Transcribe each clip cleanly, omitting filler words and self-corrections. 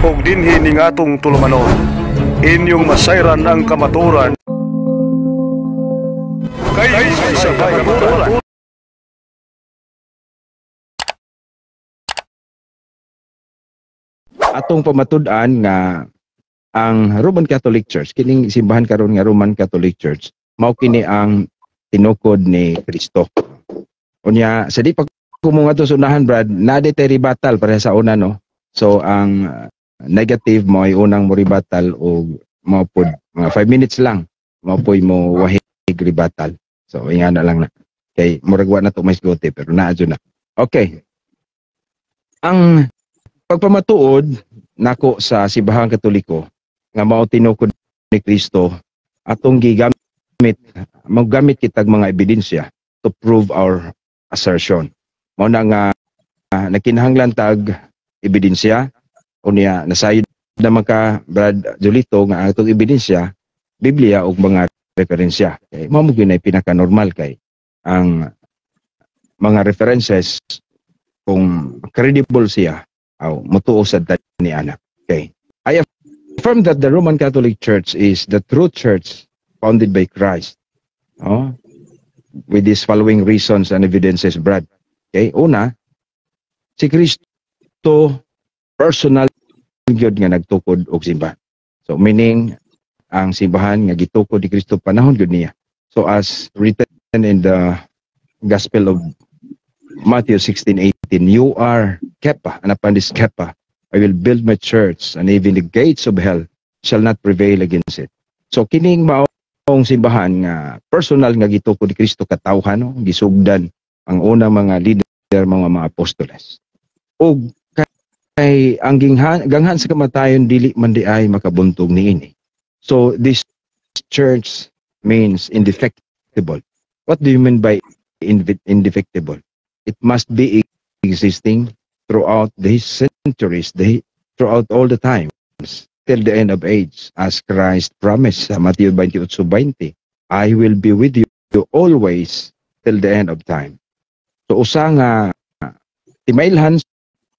ug dinhi ning atong tulumanon. Inyong masayran ang kamaturan kay sa kamaturan. Atong pamatud-an nga ang Roman Catholic Church, kining simbahan karon nga Roman Catholic Church, mao kini ang tinukod ni Kristo. Unya sa di pa kumunga to sunahan, Brad, nadetary battle para sa una, no? So ang negative mo ay unang mo rebuttal o mo pod mga 5 minutes lang mo poy mo wahig rebuttal. So inga na lang na kay muragwa na to may gote pero naadyo na. Okay. Ang pagpamatuod nako sa simbahang Katoliko nga mao tinukod ni Kristo atong magamit kitag mga ebidensya to prove our assertion. Mao na nga nakinahanglan tag ebidensya unya nasayod naman ka, Brad Julito, nga atong ebidensya Biblia ug mga referensya. Kay mao mo gyud pinaka-normal kay ang mga references kung credible siya aw motuo sad ni ana. Okay. I affirm that the Roman Catholic Church is the true church founded by Christ. Oh, with these following reasons and evidences, Brad. Okay, una, si Kristo personal gyud nga nagtukod og simbahan. So meaning ang simbahan nga gitukod ni Kristo panahon gyud niya. So as written in the Gospel of Matthew 16:18, you are Kepa, and upon this Kepa I will build my church, and even the gates of hell shall not prevail against it. So kining maong simbahan nga personal nga gitukod ni Kristo katawhan, no? Gisugdan ang unang mga leader, mga apostoles. Og kay ang ganghan sa kamatayon dili man di ay makabuntog niini. So this church means indefectible. What do you mean by indefectible? It must be existing throughout the centuries, throughout all the times, till the end of age, as Christ promised sa Matthew 28:20, I will be with you always till the end of time. So usa nga timailhan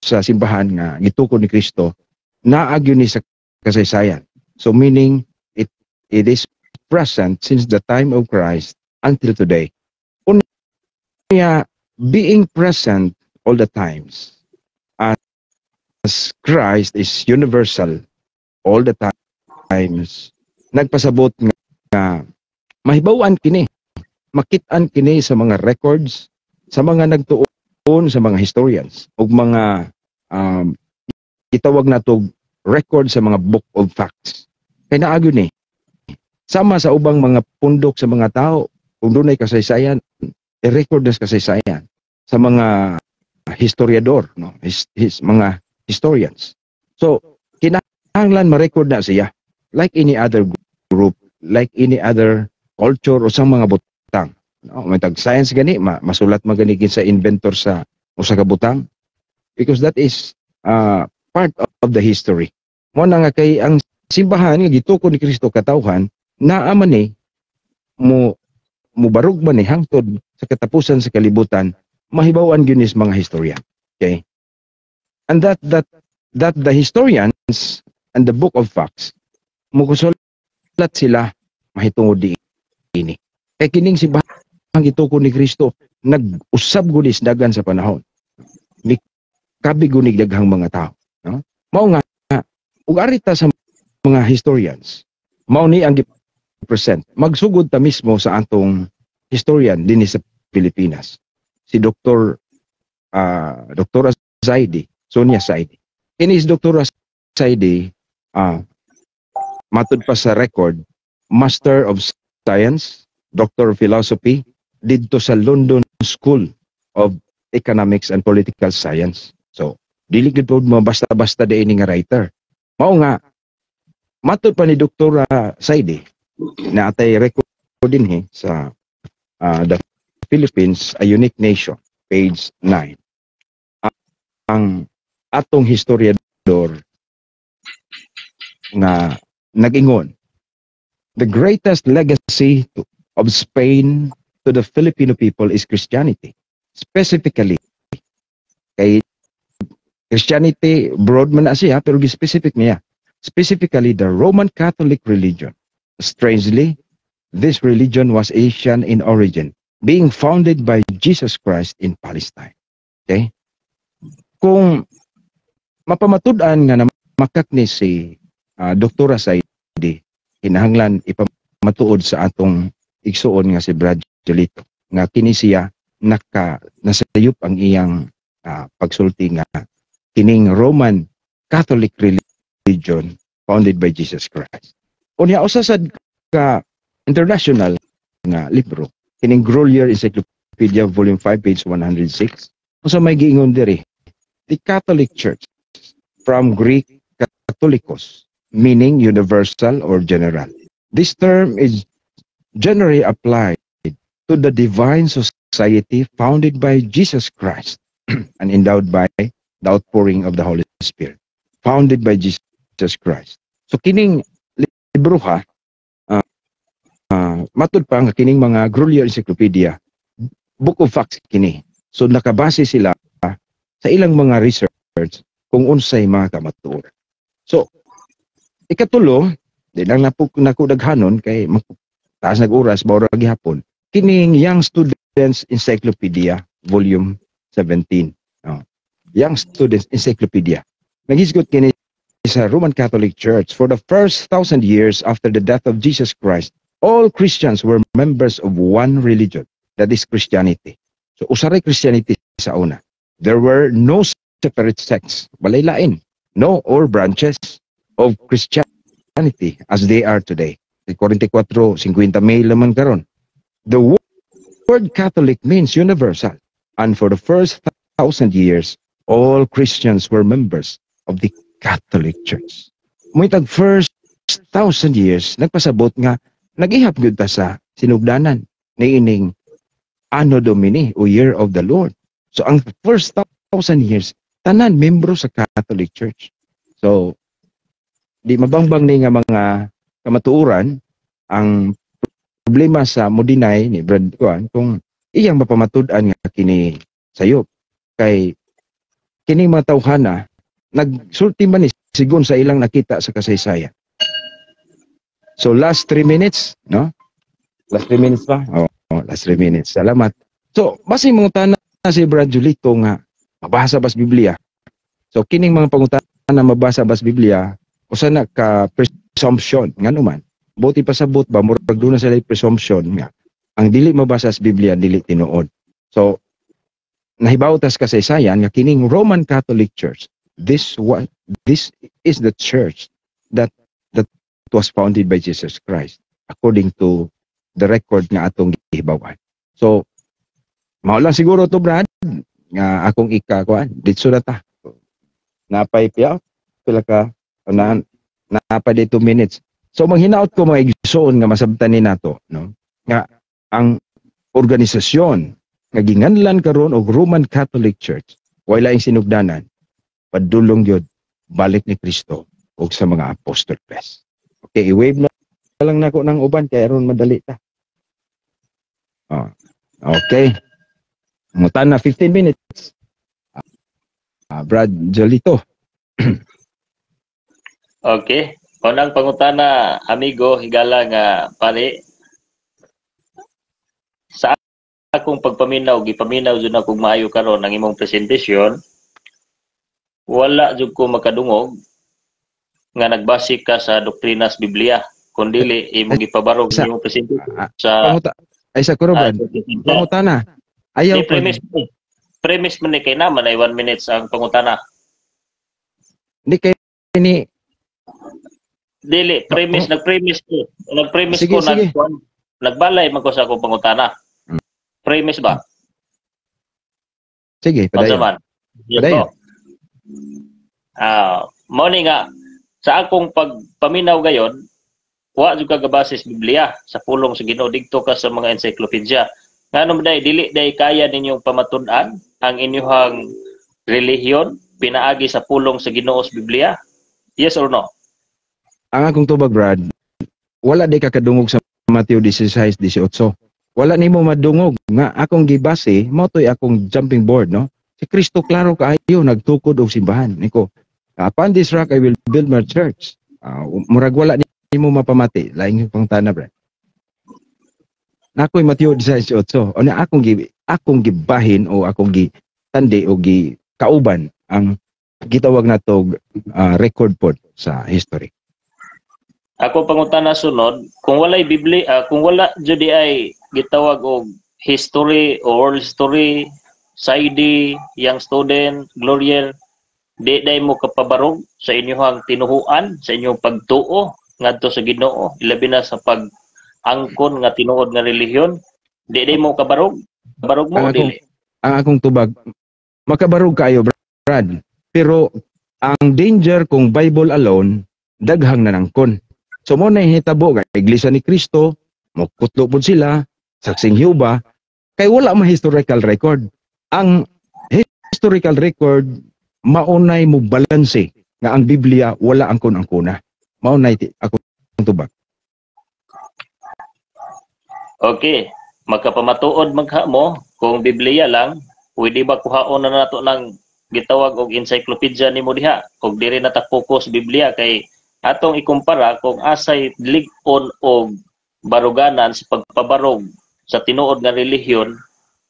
sa simbahan nga gitukod ni Kristo naagyo ni sa kasaysayan. So meaning it is present since the time of Christ until today. Unya being present all the times as Christ is universal all the times, nagpasabot nga mahibaw-an kini, makit-an kini sa mga records, sa mga nagtuon, sa mga historians ug mga itawag nato record sa mga book of facts. Kay naagyo ni sama sa ubang mga pundok sa mga tao kung dunay kasaysayan, i-record na kasaysayan sa mga historiador, no? Mga historians. So kinahanglan ma-record na siya like any other group, like any other culture o sa mga butang. No, may tag science gani masulat magani sa inventor sa usa ka butang because that is part of the history. Mo na nga kay ang simbahan nga gitukod ni Kristo katawhan naa man ni mo barug man ni hangtod sa katapusan sa kalibutan mahibaw-an gyud sa mga historian. Okay? And that the historians and the book of facts mugusulat sila mahitungod diini. Kay kining simbahan ang gitukod ni Kristo nag-usab gud dagan sa panahon. Kabigunig daghang mga tao, no? Mao nga ug arita sa mga historians mao ni ang gi-present magsugod ta mismo sa atong historian dinhi sa Pilipinas si Dr. Zaidi, Sonia Zaidi. Kini si Dr. Zaidi matud pa sa record Master of Science, Doctor of Philosophy didto sa London School of Economics and Political Science. So, dili gid pod mo basta-basta diin nga writer. Mao nga matud pa ni Dr. Saidi na atay record dinhi sa The Philippines, a Unique Nation, page 9. Ang atong historiador na nag-ingon, the greatest legacy of Spain to the Filipino people is Christianity. Specifically, kay Christianity, broad man na siya, pero specific niya. Specifically, the Roman Catholic religion. Strangely, this religion was Asian in origin, being founded by Jesus Christ in Palestine. Okay? Kung mapamatud-an nga na makak ni si Dr. Saidi, kinahanglan ipamatuod sa atong igsuon nga si Brad Jolito, nga kini siya nasayop ang iyang pagsulti nga kining Roman Catholic religion founded by Jesus Christ. Unya usa sad ka international nga libro, kining Grolier Encyclopedia Volume 5 page 106. Usa may giingon diri, the Catholic Church from Greek Catholicos, meaning universal or general. This term is generally applied to the divine society founded by Jesus Christ and endowed by the outpouring of the Holy Spirit, founded by Jesus Christ. So kining libro ha, matud pa nga kining mga Grolier Encyclopedia, book of facts kini. So nakabase sila sa ilang mga research kung unsay mga kamatuoran. So ikatulo, di lang nakudaghanon kay taas nag-oras baura gihapon. Kining Young Students Encyclopedia Volume 17. Young Students Encyclopedia. Naghisgot kini sa Roman Catholic Church. For the first 1,000 years after the death of Jesus Christ, all Christians were members of one religion, that is Christianity. So usaray Christianity sa una. There were no separate sects, walay lain, no or branches of Christianity as they are today. 44:50 may lamang karon. The word Catholic means universal, and for the first 1,000 years, all Christians were members of the Catholic Church. Muitag first 1,000 years, nagpasabot nga, nag-ihap gyud ta sa sinugdanan ni ining Anno Domini o Year of the Lord. So ang first 1,000 years, tanan membro sa Catholic Church. So di mabangbang ni nga mga kamatuoran ang problema sa modinay ni Brad Kuan kung iyang mapamatud-an nga kini sayop kay kining mga tawhana nagsulti man ni sigon sa ilang nakita sa kasaysayan. So last 3 minutes, no? Last 3 minutes pa? Last 3 minutes. Salamat. So basi mga na si Brad Julito nga mabasa bas Biblia. So kining mga pangutana mabasa bas Biblia usa na ka presumption nganuman. Buti pa sabot ba murag do na sila presumption nga ang dili mabasa sa Biblia dili tinuod. So nahibaw tas kasaysayan nga kining Roman Catholic Church, this is the church that was founded by Jesus Christ according to the record nga atong gihibawan. So mao lang siguro to Brad nga akong ikakuan ditso na ta. Napay piya pila ka napay 2 minutes. So manghinaot ko mga igsoon nga masabtan ni nato, no? Nga ang organisasyon nga ginganlan karon og Roman Catholic Church wala ing sinugdanan padulong gyud balik ni Kristo ug sa mga apostoles. Okay, i-wave na lang nako ng uban kay aron madali ta. Okay. Mutan na 15 minutes. Brad Jolito. Okay. Unang pangutana, amigo, higala nga pare. Sa akong pagpaminaw, gipaminaw jud akong maayo karon ang imong presentasyon. Wala jud ko makadungog nga nagbase ka sa doktrinas Biblia, kundili imong gipabarog sa imong presentasyon sa ay sa Brad. Pangutana. Ayaw premise man ni kay naman ay 1 minutes ang pangutana. Di kay ni dili premise nag-premise ko. Nag-premise sige, ko nagbalay man ko sa akong pangutana. Premise ba? Sige, padayon. Padayon. Morning nga sa akong pagpaminaw gayon, wa jud ka gabase sa Biblia, sa pulong sa Ginoo didto ka sa mga encyclopedia. Ngano day dili day kaya ninyong pamatud-an ang inyong relihiyon pinaagi sa pulong sa Ginoo sa Biblia? Yes or no? Ang akong tubag Brad, wala day kakadungog sa Mateo 16:18. Wala nimo madungog nga akong gibase, mao toy akong jumping board, no? Si Kristo klaro kaayo nagtukod og simbahan niko. Upon this rock I will build my church. Murag wala nimo mapamati laing pang tanan bro. Nakoy Mateo 18. Ano akong gibahin o akong gitandi o kauban ang gitawag nato record pod sa history. Ako pangutana sunod, kung walay Biblia, kung wala jud ay gitawag og history or world history, SID, young student, Glorier, di day mo kapabarog sa inyong tinuhuan, sa inyong pagtuo ngadto sa Ginoo, ilabi na sa pag-angkon nga tinuod nga relihiyon, di day mo kabarog. Barog mo dili. Ang akong tubag, makabarog kayo Brad, pero ang danger kung Bible alone, daghang nanangkon. So mo na hitabo nga Iglesia ni Kristo, mukutlo pod sila, saksing Jehova, kay wala ma historical record. Ang historical record maunay mo balanse nga ang Biblia wala angkon-angkona. Maunay ako tubag. Okay, magkapamatuod magha mo kung Biblia lang, pwede ba kuhaon na nato ng gitawag og encyclopedia nimo diha? Kung diri na ta focus Biblia kay atong ikumpara kung asay lig-on og baruganan sa pagpabarog sa tinuod nga relihiyon,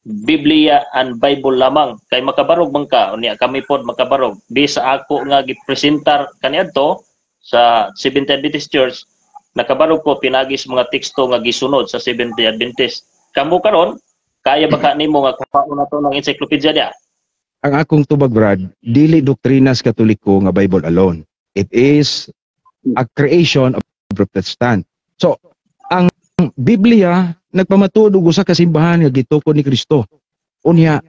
Biblia and Bible lamang. Kay makabarog man ka, unya kami pod makabarog. Di sa ako nga gipresentar kaniadto sa Seventh Adventist Church, nakabarog ko pinagi sa mga teksto nga gisunod sa Seventh Adventist. Kamo karon, kaya ba ka nimo nga kuhaon nato ng encyclopedia dia? Ang akong tubag Brad, dili doktrinas Katoliko nga Bible alone. It is a creation of Protestant. So, ang Biblia nagpamatuod og usa ka simbahan nga gitukod ni Kristo. Unya,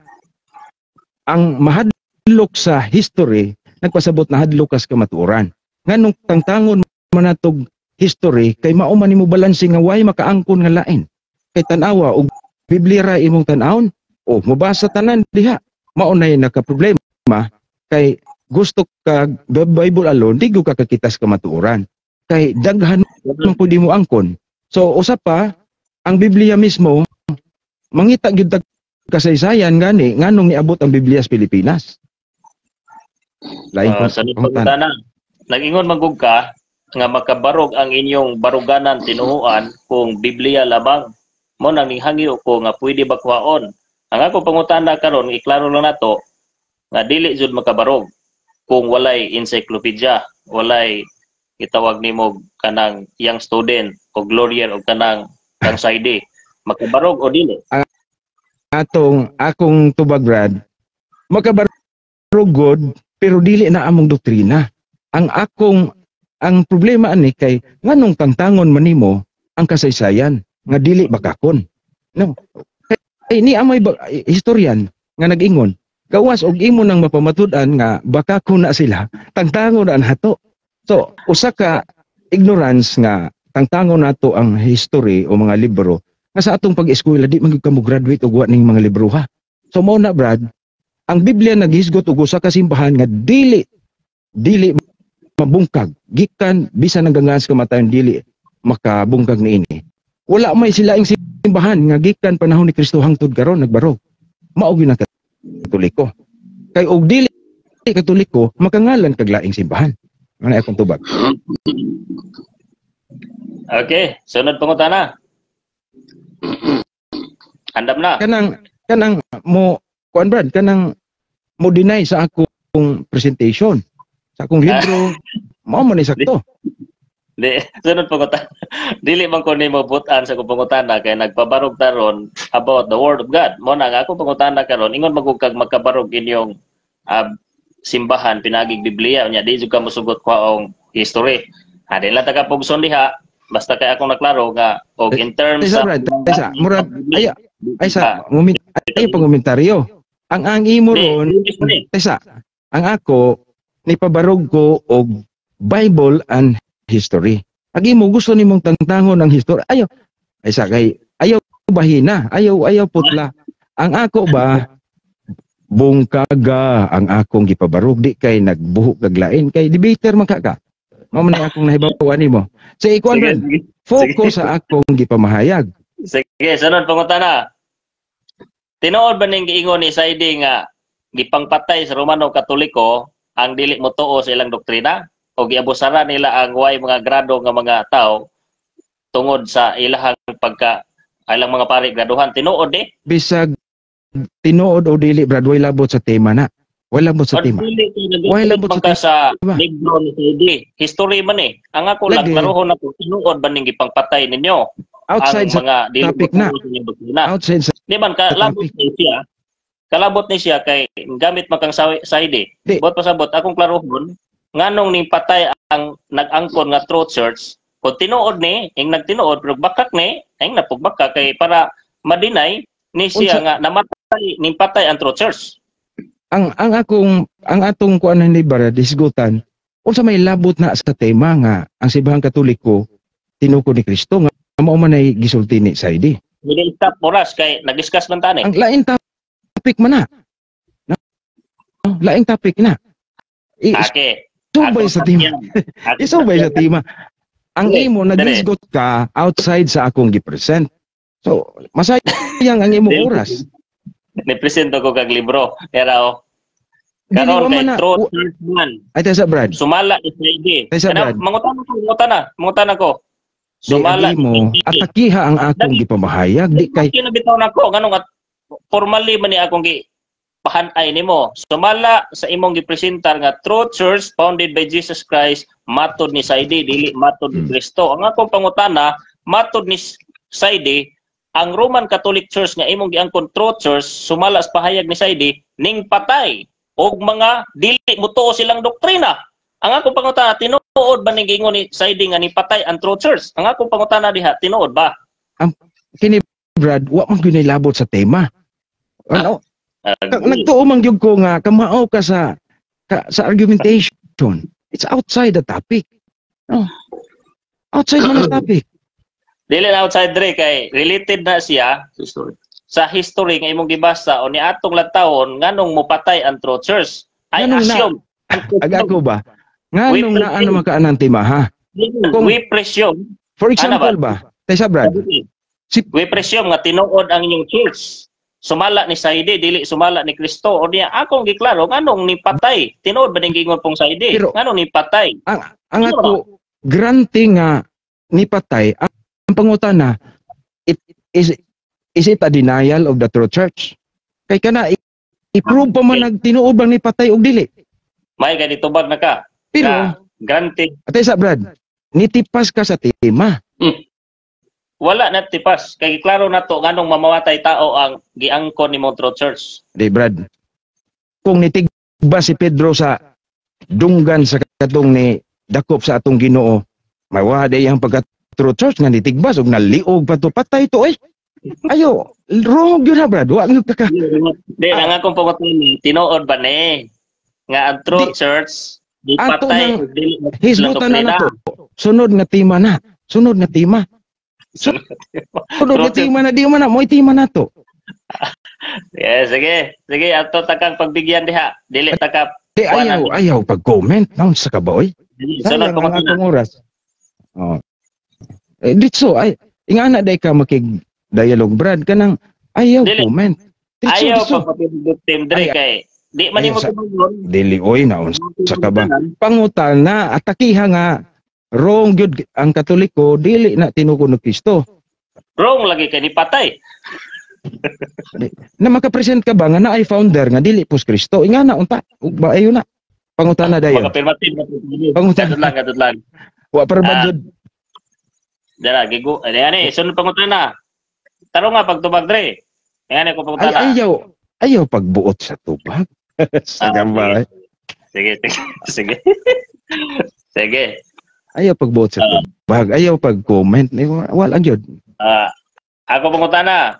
ang mahadlok sa history nagpasabot na hadlok kas kamatuoran. Nganong tangtangon man natog history kay mao man nimo balanse nga way makaangkon nga lain. Kay tan-awa og Biblia ra imong tan-awon, o mabasa tanan diha. Mao nay nakaproblema kay gusto ka Bible alone, di ka kakitas kamatuoran. Kay daghan man pud mo angkon. So usa pa ang Biblia mismo mangita gyud kasaysayan gani nganong niabot ang Biblia sa Pilipinas. Lain Sa pagtana, nag-ingon magug ka nga makabarog ang inyong baruganan tinuhuan kung Biblia lamang. Mo nang ninghangi ko nga pwede ba kuhaon. Ang ako pangutana karon iklaro lang nato nga dili jud makabarog kung walay encyclopedia, walay itawag nimo kanang young student o Glorier o kanang SID. Makabarog o dili? Akong tubag Brad, makabarog god pero dili na among doktrina. Ang problema ani kay nganong tangtangon man nimo ang kasaysayan nga dili bakakon. No. Kay ni amay historian nga nag-ingon gawas og imo nang mapamatud-an nga bakakon na sila tangtangon na nato. So usa ka ignorance nga tangtangon nato ang history o mga libro nga sa atong pag-eskwela di man ka mo graduate og wa ning mga libro ha. So mao na Brad, ang Biblia naghisgot og usa ka simbahan nga dili mabungkag gikan bisan nagangans kamatayon dili makabungkag niini. Wala may sila ing simbahan nga gikan panahon ni Kristo hangtod karon nagbarog. Mao gyud ang Katoliko. Kay og dili Katoliko makangalan kag laing simbahan. Ano akong tubag? Okay, sunod pangutana. Andam na. Kanang mo kuan Brad, kanang mo deny sa akong presentation. Sa akong libro, mao man ni sakto. Di, sunod pangutana. Dili man ko nimo butan sa akong pangutana kay nagpabarog taron about the word of God. Mo na nga akong pangutana karon ingon magug kag magkabarog inyong simbahan pinagig Biblia nya di jud ka mosugot kwaong history. Di lang taga pugson diha basta kay akong naklaro nga og in terms sa murag ayo pangomentaryo. Ang imo ron ang ako ni pabarog ko og Bible and history. Agi mo gusto nimong tangtangon ang history. Ayaw bahina, ayaw putla. Ang ako ba bungkaga ang akong gipabarog di kay nagbuhok kag lain kay debater man ka. Mao man akong nahibaw-an nimo. Sa ikuan focus sa akong gipamahayag. Sige, sunod pangutana. Tinuod ba ning giingon ni Saidi nga gipangpatay sa Romano Katoliko ang dili mo tuo sa ilang doktrina o giabusara nila ang way mga grado nga mga tao tungod sa ilahang ilang mga pari graduhan tinuod Bisag tinuod o dili brad, way labot sa tema na. Way labot sa tema. Way labot sa sa tema. libro ni CD. History man Ang ako lang Lagi. klarohon na tinuod ba ning gipangpatay ninyo Outside ang sa mga dili topic mo na. tuo sa inyong doktrina. outside sa Di man kalabot topic. ni siya. Kalabot ni siya kay gamit makang side. Di. Bot pasabot akong klarohon nganong ning patay ang nag-angkon nga Truth Church. Kung tinuod ni, ang nagtinuod pero bakak ni, ang napugbaka kay para madinay ni siya nga namatay ning patay ang Truth Church. ang atong kuan ni Barad isgutan unsa may labot na sa tema nga ang Simbahang Katoliko tinukod ni Kristo nga mao man ay gisulti ni Saidi. Hindi stop oras kay nag-discuss man tani. Ang lain topic man na. Laing topic na. Ake. Isubay sa tema. Isubay sa tema. Ang Dili, imo nagisgot ka outside sa akong gipresent. So, masayang ang imong oras. Ni-presento ko kag libro. Pero Dili karon wa kay man na. Truth Church man. Ay sa Brad. Sumala SID. Tay sa Brad. Mangutan ako. Di agi mo atakiha ang akong gipamahayag di kay kinabitaw nako nganong at formally man ni akong pahanay nimo. Sumala sa imong gipresentar nga Truth Church founded by Jesus Christ matod ni Saidi dili matod ni Kristo. Ang akong pangutana matod ni Saidi ang Roman Catholic Church nga imong giangkon Truth Church sumala sa pahayag ni Saidi ning patay og mga dili mo tuo silang doktrina. Ang akong pangutana tinuod ba ning gingon ni Saidi nga ni patay ang Truth Church? Ang akong pangutana diha tinuod ba? kini Brad wa man gyud labot sa tema. Ano? Agree. Nagtuo man gyud ko nga kamao ka sa argumentation. It's outside the topic. No. Outside man ang topic. Dili na outside dre kay related na siya sa history nga imong gibasa o ni atong latawon nganong mopatay ang Truth Church. I Nganong na- assume Ako ba? Nganong na ano man ka anang tema ha? Kung- we presume For example ba? Tay sa Brad. we presume nga tinuod ang inyong church. Sumala ni Saidi dili sumala ni Kristo o niya akong giklaro nganong ni patay. Tinuod ba ning gingon pong Saidi? Pero- Nganong ni patay? Ang ako granting nga ni patay ang pangutana is it a denial of the true church? Kay kana i-prove pa man nagtinuod bang ni patay og dili. May ganito bag na ka. Pero Granted atay sa Brad, nitipas ka sa tema. wala na tipas kay klaro na to nganong mamawatay tao ang giangkon ni Truth Church. Di Brad. Kung nitigba si Pedro sa dunggan sa katong ni dakop sa atong Ginoo, mawada iyang pagka-true church nga nitigbas ug naliog pa to patay to eh. Ayo, wrong yun na Brad. Wa nga ka. Di ang akong pangutana tinuod ba ni nga ang Truth Church di Ato patay nang- ug dili Hisgutan na to. Sunod nga tema na. Sunod nga tema. Sunod nga tema na di man na mo'y tema na to. Yes, sige. Sige, ato takang pagbigyan diha. Dili taka Di ayaw pag-comment naon sa kaboy. sunod Sayang ko ang akong oras. Oh. Ditso ay ingana day ka makig-dialogue Brad kanang ayaw Dili. comment. ayaw Ditso. pa papindot team dre kay di man Ayaw nimo sa- tumugon. Dili oy naon sa ka ba? Pangutal na atakiha nga wrong gyud ang Katoliko dili na tinukod ni Kristo. Wrong lagi kay ni patay. Na makapresent ka ba nga na ay founder nga dili pus Kristo ingana unta ug ba ayo na pangutana dayon. Pag-affirmative na Pangutana. Kadto lang. Wa para ba jud Dara gigo. Ani sunod pangutana. Tarong nga pagtubag dre. Ani ko pangutana. ayaw pagbuot sa tubag. Sa gamba. Sige, sige. Sige. Sige. Ayaw pagbuot sa tubag. Ayaw pag-comment. Wala gyud. Ako pangutana.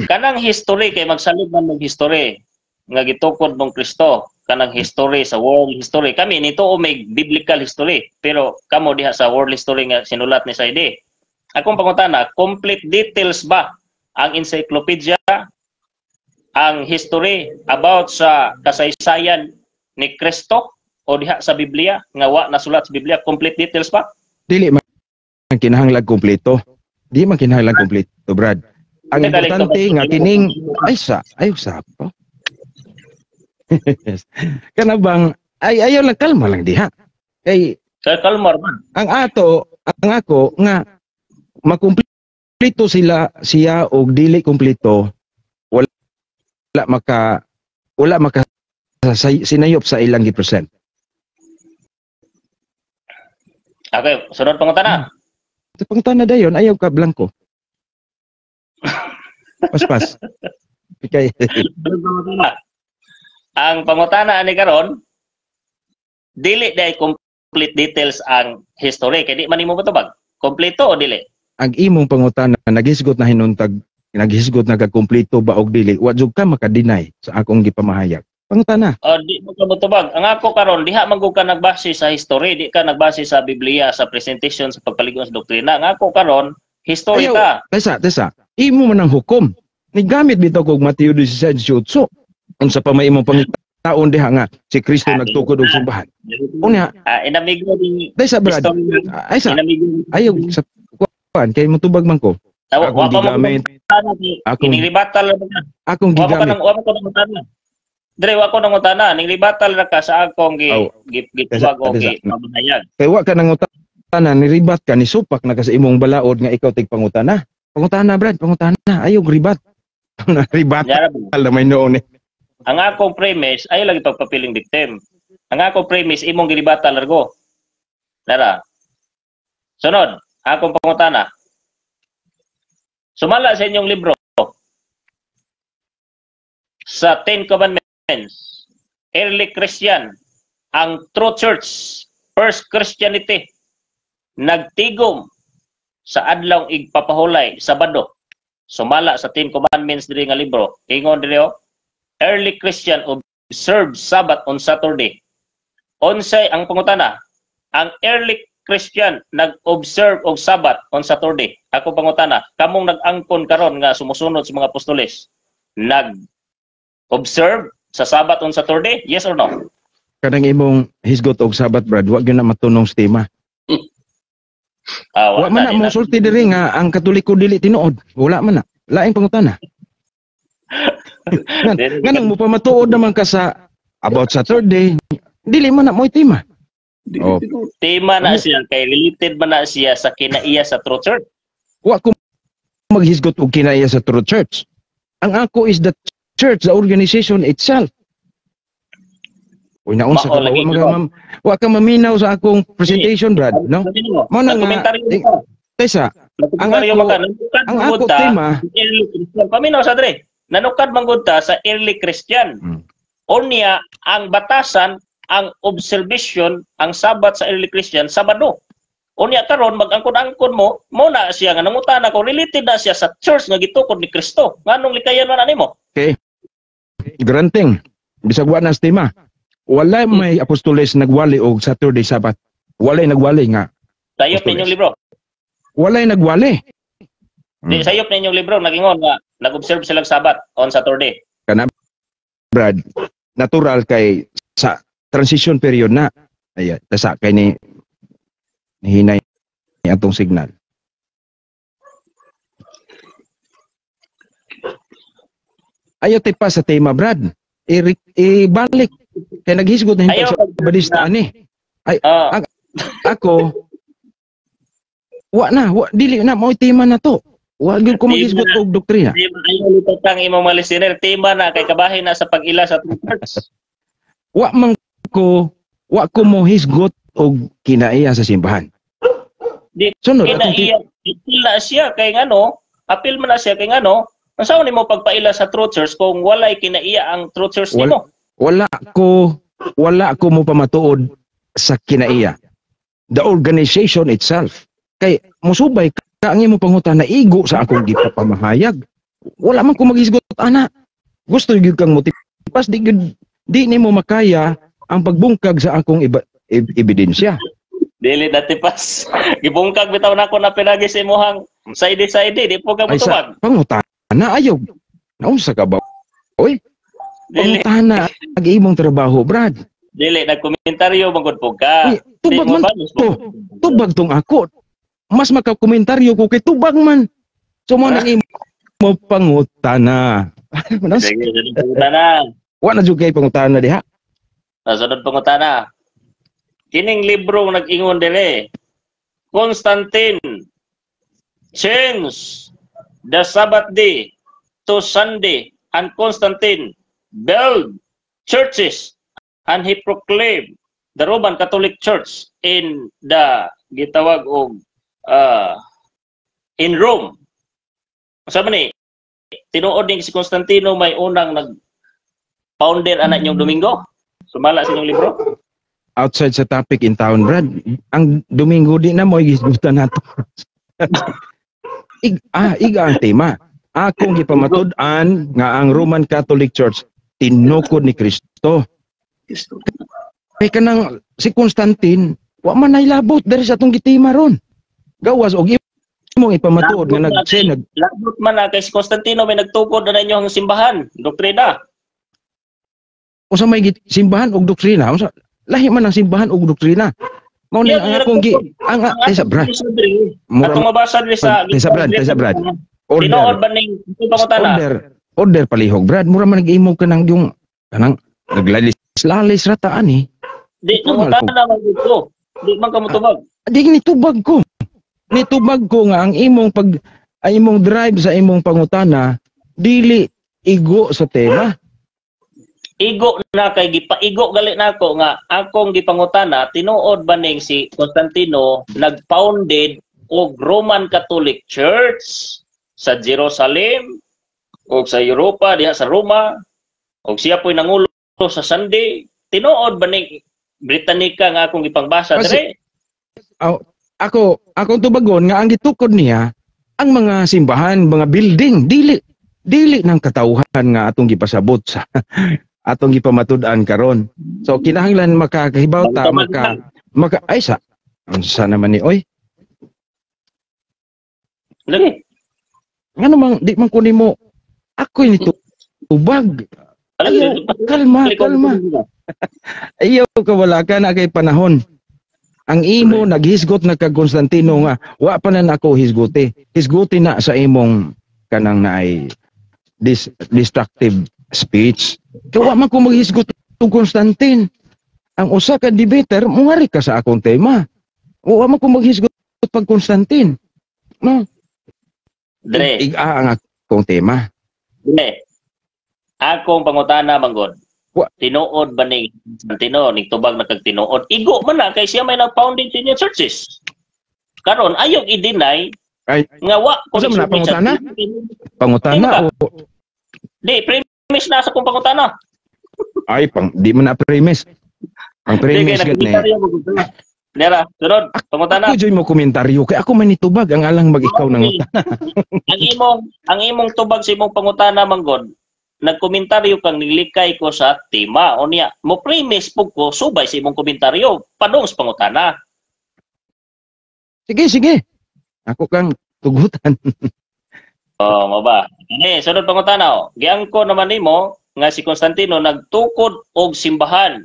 Kanang history kay magsalud man ng history nga gitukod mong Kristo. Kanang history sa world history. Kami nito o may biblical history. Pero kamo diha sa world history nga sinulat ni Saidi. Akong pangutana, complete details ba ang encyclopedia, ang history about sa kasaysayan ni Kristo o diha sa Biblia nga wa nasulat sa Biblia, complete details ba? Dili man kinahanglan kompleto. Di man kinahanglan kompleto, Brad. ang importante nga kining ay sa po. Kana bang ayaw lang kalma lang diha. Kay Sir Kalmar man. ang ako nga makumpleto siya og dili kumpleto wala maka sinayop sa ilang gipresent. Okay, sunod pangutana. Sa pangutana dayon ayaw ka blanco. Paspas. Kay Sunod pangutana. Ang pangutana ani karon dili day complete details ang history kay di man imo matubag. Kompleto o dili? ang imong pangutana naghisgot na hinuntag naghisgot na kakumpleto ba og dili wa jud ka makadinay sa akong gipamahayag. Pangutana. O di mo ka matubag. Ang ako karon diha man gud ka nagbase sa history, di ka nagbase sa Biblia sa presentation sa pagpaligon sa doktrina. Ang ako karon history ta. Tesa, imo man ang hukom. Nigamit bitaw kog Mateo 16:18. Unsa pa may imong pangitaon diha nga si Kristo nagtukod og simbahan. Unya, Inamigo ni tesa brad. Ay sa inamigo. ayaw sa kuan kay motubag man ko. Akong gigamit. Akong nilibatal na. Akong gigamit. Wa ko nang utana. Dire wa ko nang utana, nilibatal na ka sa akong gitwag o gipamahayag. Kay wa ka nang utana niribat ka ni supak na ka sa imong balaod nga ikaw tig pangutana. Pangutana brad, pangutana. Ayaw ribat. Ribat. Ala may noon eh. Ang akong premise ay lagi pagpapiling victim. Ang akong premise imong gilibatal largo. Tara. Sunod, akong pangutana. Sumala sa inyong libro sa Ten Commandments, early Christian, ang true church, first Christianity, nagtigom sa adlaw igpapahulay Sabado. Sumala sa Ten Commandments diri nga libro. Ingon diri early Christian observe Sabbath on Saturday. Unsay ang pangutana? Ang early Christian nag-observe og Sabbath on Saturday. Ako pangutana, kamong nag-angkon karon nga sumusunod sa mga apostoles, nag-observe sa Sabbath on Saturday? Yes or no? Kanang imong hisgot og Sabbath brad, wa gyud na matunong sa tema. Wa man na mo sulti diri nga ang Katoliko dili tinuod. Wala man na. Laing pangutana. Nganong mo pa matuod naman ka sa about Saturday, dili man na mo tema. Oh. Tema na siya kay related man na siya sa kinaiya sa true church. Wa ko maghisgot og kinaiya sa true church. Ang ako is the church, the organization itself. Uy, naunsa ka wa ka maminaw sa akong presentation, Brad, no? Mo nang Tesa, ang ako tema, paminaw sa dre. Nanukad manggod ta sa early Christian. Unya ang batasan, ang observation, ang Sabat sa early Christian, Sabado. Unya karon mag-angkon-angkon mo na siya nga nangutana ko related na siya sa church nga gitukod ni Kristo. Nganong likayan man animo? Okay. Granting. Bisag wa na tema. Wala may apostoles nagwali og Saturday Sabbath. Wala nagwali nga. Sayop ninyong libro. Wala nagwali. Di sayop ninyong libro nagingon nga nag-observe silang Sabbath on Saturday. Kana Brad, natural kay sa transition period na. Ay, tasa kay ni hinay ni atong signal. Ayaw tayo pa sa tema, Brad. Ibalik. Kaya naghisgot na hinto sa badista ani. Ay, ako, dili na, mo tema na to. Wa gyud ko maghisgot og doktrina. Ayaw lipatang imong mga listener, tema na kay kabahin na sa pag-ila sa church. Wa ko mo hisgot og kinaiya sa simbahan. Sunod, Ipila siya kay ngano, apil man na siya kay ngano, ang saan nimo pagpaila sa true church kung walay kinaiya ang true church nimo? Wala ko mo pamatuod sa kinaiya. The organization itself. Kay musubay ka ang imong pangutan na igo sa akong gipapamahayag. Wala man ko maghisgot ana. Gusto gyud kang motipas di nimo makaya ang pagbungkag sa akong ebidensya. Dili dati pas. Gibungkag bitaw nako na pinagi sa imong side di po ka motubag. Pangutana ayaw. Naunsa ka ba? Oy. Pangutana ang imong trabaho, Brad. Dili nagkomentaryo magud po ka. Tubag man to. Tubag tong ako. Mas makakomentaryo ko kay tubag man. So mo nang mo pangutana. Manas, Sige, sunod pangutana. wa na jud kay pangutana diha. Sunod pangutana. Kining libro nag-ingon dili. Constantine change the Sabbath day to Sunday, and Constantine built churches, and he proclaimed the Roman Catholic Church in the gitawag og in Rome. Sa man ni tinuod ni si Constantino may unang nag-founder anak niyong Domingo. Sumala sa inyong libro. Outside sa topic in town, Brad. Ang Domingo di na mo igisgutan nato. Iga ang tema. Akong gipamatud-an nga ang Roman Catholic Church tinukod ni Kristo. Kay kanang si Constantine, wa man nailabot diri sa atong gitima ron. Gawas og imong ipamatuod nga labot man na kay si Constantino may nagtukod na inyong simbahan, doktrina. Usa may simbahan og doktrina, usa lahi man ang simbahan og doktrina. Mao ni ang akong sa Brad. Atong mabasa diri sa Brad. Tinuod ba ning pangutana? Order palihog, Brad. Mura man nag-imo ka ng yung kanang naglalis-lalis rata ani. Di pangutana man dito. Di man ka motubag. Di nitubag ko. Nitubag ko nga ang imong drive sa imong pangutana dili igo sa tema. Igo na kay gipaigo gali nako nga akong gipangutana tinuod ba ning si Constantino nag-founded og Roman Catholic Church sa Jerusalem o sa Europa diha sa Roma o siya po'y nangulo sa Sunday. Tinuod ba ning Britannica nga akong gipangbasa dire? Akong tubagon nga ang gitukod niya ang mga simbahan, mga building, dili ng katawhan nga atong gipasabot sa atong gipamatud-an karon. So kinahanglan makakahibaw ta ay sa naman ni oy. Lagi. Nga namang di man ko nimo ako ni tubag. Kalma. Ayaw ka wala ka na kay panahon. Ang imo naghisgot na kag Constantino nga wa pa na nako hisguti. Hisguti na sa imong kanang naay destructive speech. Kawa man ko maghisgot og Constantine. Ang usa ka debater mungari ka sa akong tema. Wa man ko maghisgot pag Constantine. No. Dre. Ang akong tema. Dre. Akong pangutana manggod. Tinuod ba ni Constantino nigtubag na kag tinuod? Igo man na kay siya may nag-founded in churches. Karon ayog i-deny ay nga wa ko na pangutana. Pangutana o di premise na sa kong pangutana. Ay di man na premise. Ang premise gani. Nera, sunod pangutana. Ako joy mo komentaryo kay ako man nitubag ang alang mag-ikaw nang utana. ang imong tubag sa imong pangutana manggod nagkomentaryo kang nilikay ko sa tema o niya mo premise pug ko subay sa imong komentaryo padung sa pangutana. Sige. Ako kang tugutan. Mo ba? Sunod pangutana o. Giangko naman nimo nga si Constantino nagtukod og simbahan.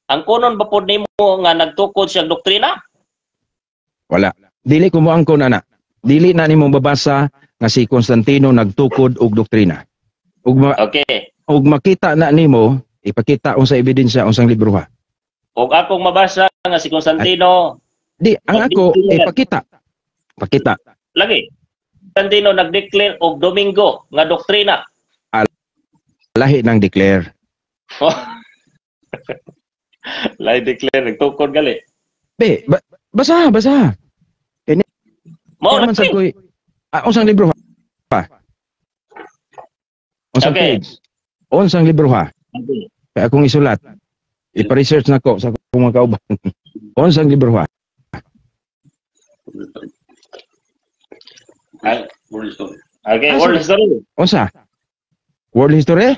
Ang kunon ba pod nimo nga nagtukod siyang doktrina? Wala. Dili ko mo angkon ana. Dili na nimo babasa nga si Constantino nagtukod og doktrina. Okay. Ug makita na nimo, ipakita unsa ebidensya unsang libro ha. Ug akong mabasa nga si Constantino ang ako ipakita. Pakita. Lagi. Constantino nag-declare og Domingo nga doktrina. Lahi nang declare. Lahi declare nagtukod gali. Basa. Mo man sa koy. Unsang libro ha? Unsang page? Unsang libro ha? Kaya akong isulat. Ipa-research na ko sa akong mga kauban. Unsang libro ha? World History. Okay, World History. Unsa? World History?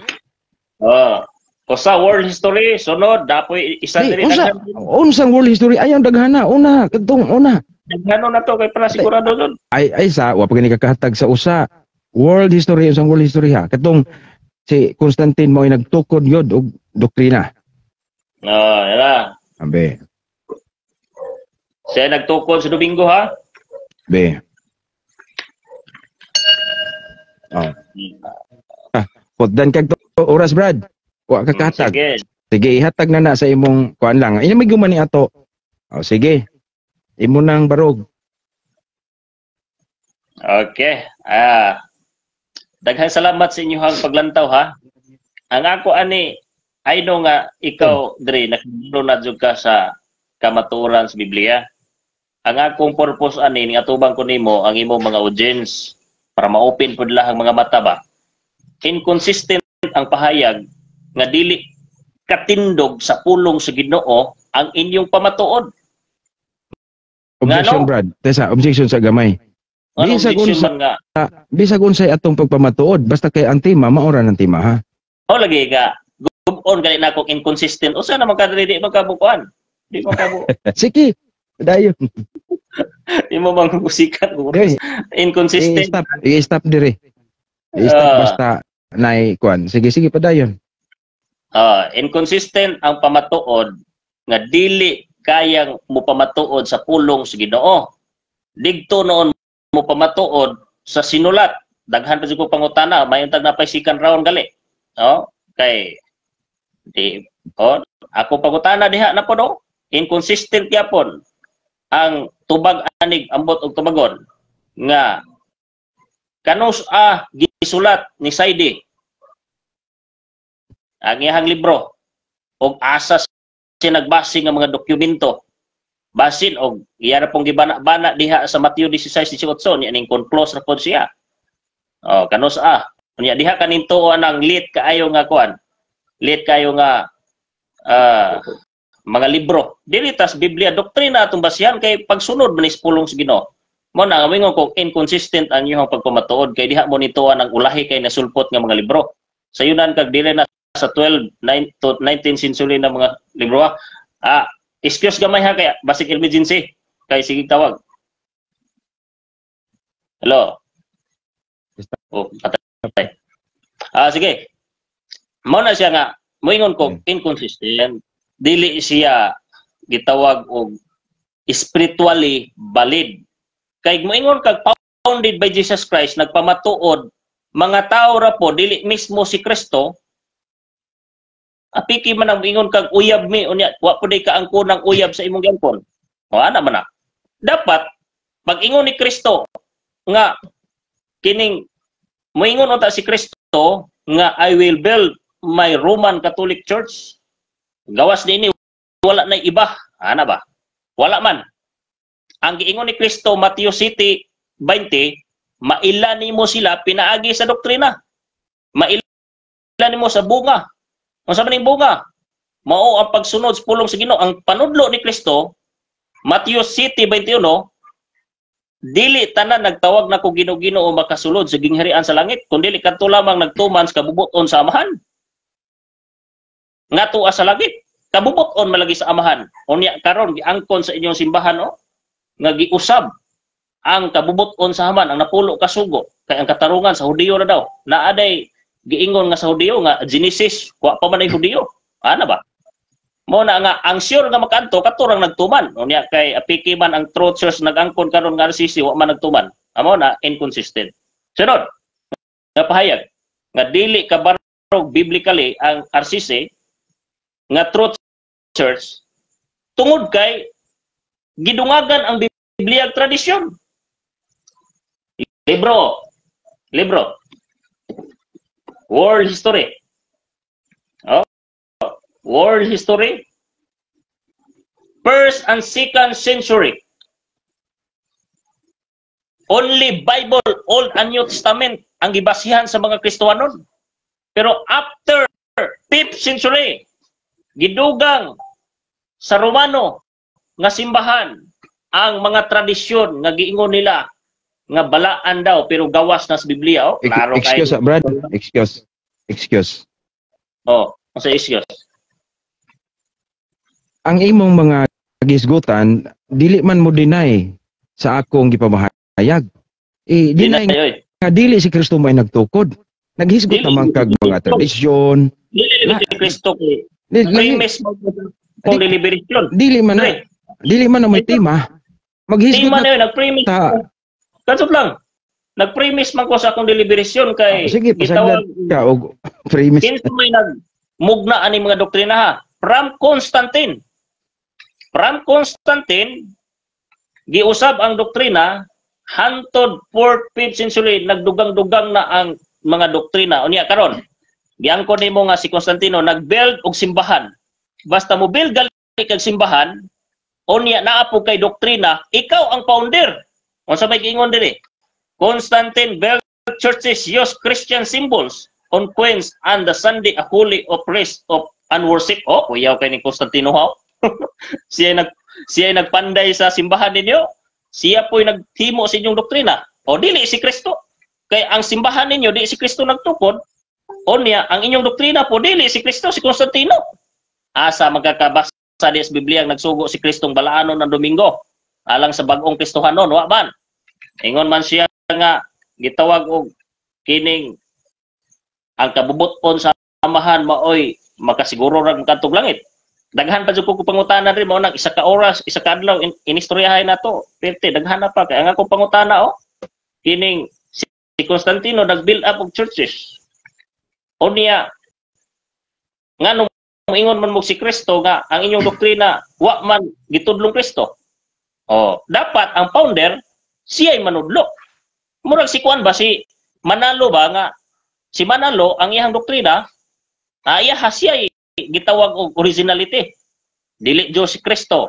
Usa World History, sunod dapoy isa diri unsang World History ayang daghana una kadtong una. Daghano na to kay para sigurado dun. Ay sa wa pa gani kakahatag sa usa. World History unsang World History ha. Katong si Constantine mo ay nagtukod yod og doktrina. Yara. Abe. Siya nagtukod sa Domingo ha? Be. Oh. Putdan kag oras Brad. Wa ka katag. Sige. Sige, ihatag na sa imong kuan lang. Ini may gumani ato. Oh, sige. Imo nang barog. Okay. Daghang salamat sa inyong paglantaw ha. Ang ako ani I know nga ikaw Dre nakaduro na jud ka sa kamaturan sa Biblia. Ang akong purpose ani ning atubang ko nimo ang imo mga audience para ma-open pud lang ang mga mata ba. Inconsistent ang pahayag nga dili katindog sa pulong sa Ginoo ang inyong pamatuod. Objection Ngano? Brad. Tesa, objection sa gamay. Ano Bisag objection man nga? Bisag unsay atong pagpamatuod basta kay ang tema maora ng tema ha. O lagi ka gubon gali na akong inconsistent. Usa na magkadili magkabukuan. Di magkabu. Sige. Dayon. Di mo bang musikat mo. Okay. Inconsistent. I-stop dire. I-stop basta nay kuan. Sige padayon. Inconsistent ang pamatuod nga dili kayang mo pamatuod sa pulong sa Ginoo. Digto noon mo pamatuod sa sinulat. Daghan pa jud ko pangutana, mayon tag napay second round gali. Kay ako pangutana diha na po no. Inconsistent gyapon ang tubag anig ambot og tubagon nga kanus gisulat ni Saidi ang iyang libro og asa siya nagbase nga mga dokumento basin og iya na pong gibana-bana diha sa Mateo 16:18 niya ning conclose ra pod siya. Kanus unya diha kaninto anang late kaayo nga kuan. Late kayo nga mga libro. Dili tas Biblia doktrina atong basihan kay pagsunod man is pulong sa Ginoo. Mo na ngamingon ko inconsistent ang iyong pagpamatuod kay diha mo nituan ang ulahi kay nasulpot nga mga libro. Sayunan kag dili na sa 12 to 19 century na mga libro. Excuse gamay ha kaya basic emergency kay sige tawag. Hello. Patay. Sige. Mao na siya nga moingon ko inconsistent dili siya gitawag og spiritually valid. Kay moingon kag founded by Jesus Christ nagpamatuod mga tao ra po dili mismo si Kristo. Apiki man ang ingon kag uyab mi unya wa pud ka ang kunang uyab sa imong gangkon. Ana man na. Dapat pag ingon ni Kristo nga kining moingon unta si Kristo nga I will build my Roman Catholic Church. Gawas dinhi wala na iba. Ana ba? Wala man. Ang giingon ni Kristo Mateo 7:20 maila nimo sila pinaagi sa doktrina. Maila nimo sa bunga. Unsa man ning bunga? Mao ang pagsunod sa pulong sa Ginoo. Ang panudlo ni Kristo Mateo 7:21 dili tanan nagtawag na ko Ginoo makasulod sa gingharian sa langit kun dili kadto lamang nagtuman sa kabubuton sa amahan. Ngato sa langit kabubuton malagi sa amahan. Unya karon giangkon sa inyong simbahan nga giusab ang kabubuton sa amahan ang napulo ka sugo kay ang katarungan sa Hudiyo na daw. Naaday giingon nga sa Hudiyo nga Genesis wa pa man ay Hudiyo. Ana ba? Mo na nga ang sure nga makanto katurang nagtuman. Unya kay apiki man ang Truth Church nagangkon karon nga RCC wa man nagtuman. Amo na inconsistent. Sunod. Nga pahayag nga dili kabarog biblically ang RCC nga Truth Church tungod kay gidungagan ang Biblia tradisyon. Libro. World history. World history. First and second century. Only Bible, Old and New Testament ang gibasihan sa mga Kristiyanon. Pero after 5th century, gidugang sa Romano nga simbahan ang mga tradisyon nga giingon nila nga balaan daw pero gawas na sa Biblia. Klaro kay. Excuse Brad. Excuse. Sa excuse. Ang imong mga gisgutan dili man mo deny sa akong gipamahayag. Deny nga dili si Kristo may nagtukod. Naghisgot naman kag mga tradisyon. Dili si Kristo kay premise mo kung deliberation. Dili man na may tema. Maghisgot tema na nag-premise. Kansot lang. nag-premise man ko sa akong deliberasyon kay Sige, pasagdan ka og premise. kinsa may nagmugna ani mga doktrina ha. From Constantine. From Constantine, giusab ang doktrina hantod 4th, 5th century nagdugang-dugang na ang mga doktrina. Unya karon, giangkon nimo nga si Constantino nag-build og simbahan. Basta mo build gali kag simbahan, unya naa po kay doktrina, ikaw ang founder. Unsa may giingon diri? Constantine built churches use Christian symbols on coins and the Sunday a holy of rest of unworship. Oh, kuyaw kay ni Constantino ha. siya nagpanday sa simbahan ninyo. Siya po'y naghimo sa inyong doktrina. O dili si Kristo. Kay ang simbahan ninyo di si Kristo nagtukod. O niya ang inyong doktrina po dili si Kristo, si Constantino. Asa magkakabasa di sa Biblia ang nagsugo si Kristong balaanon ng Domingo alang sa bag-ong Kristohanon, wa man. Ingon man siya nga gitawag og kining ang kabubuton sa amahan maoy makasiguro ra kadtong langit. Daghan pa jud ko pangutana rin mo nang isa ka oras, isa ka adlaw inistoryahay nato. Perte daghan na pa kay ang akong pangutana kining si Constantino nag-build up og churches. O niya nga nung ingon man mo si Kristo nga ang inyong doktrina wa man gitudlong Kristo. O dapat ang founder siya ay manudlo. Murag si Juan ba si Manalo ba nga si Manalo ang iyang doktrina iya siya gitawag og originality. Dili Diyos si Kristo.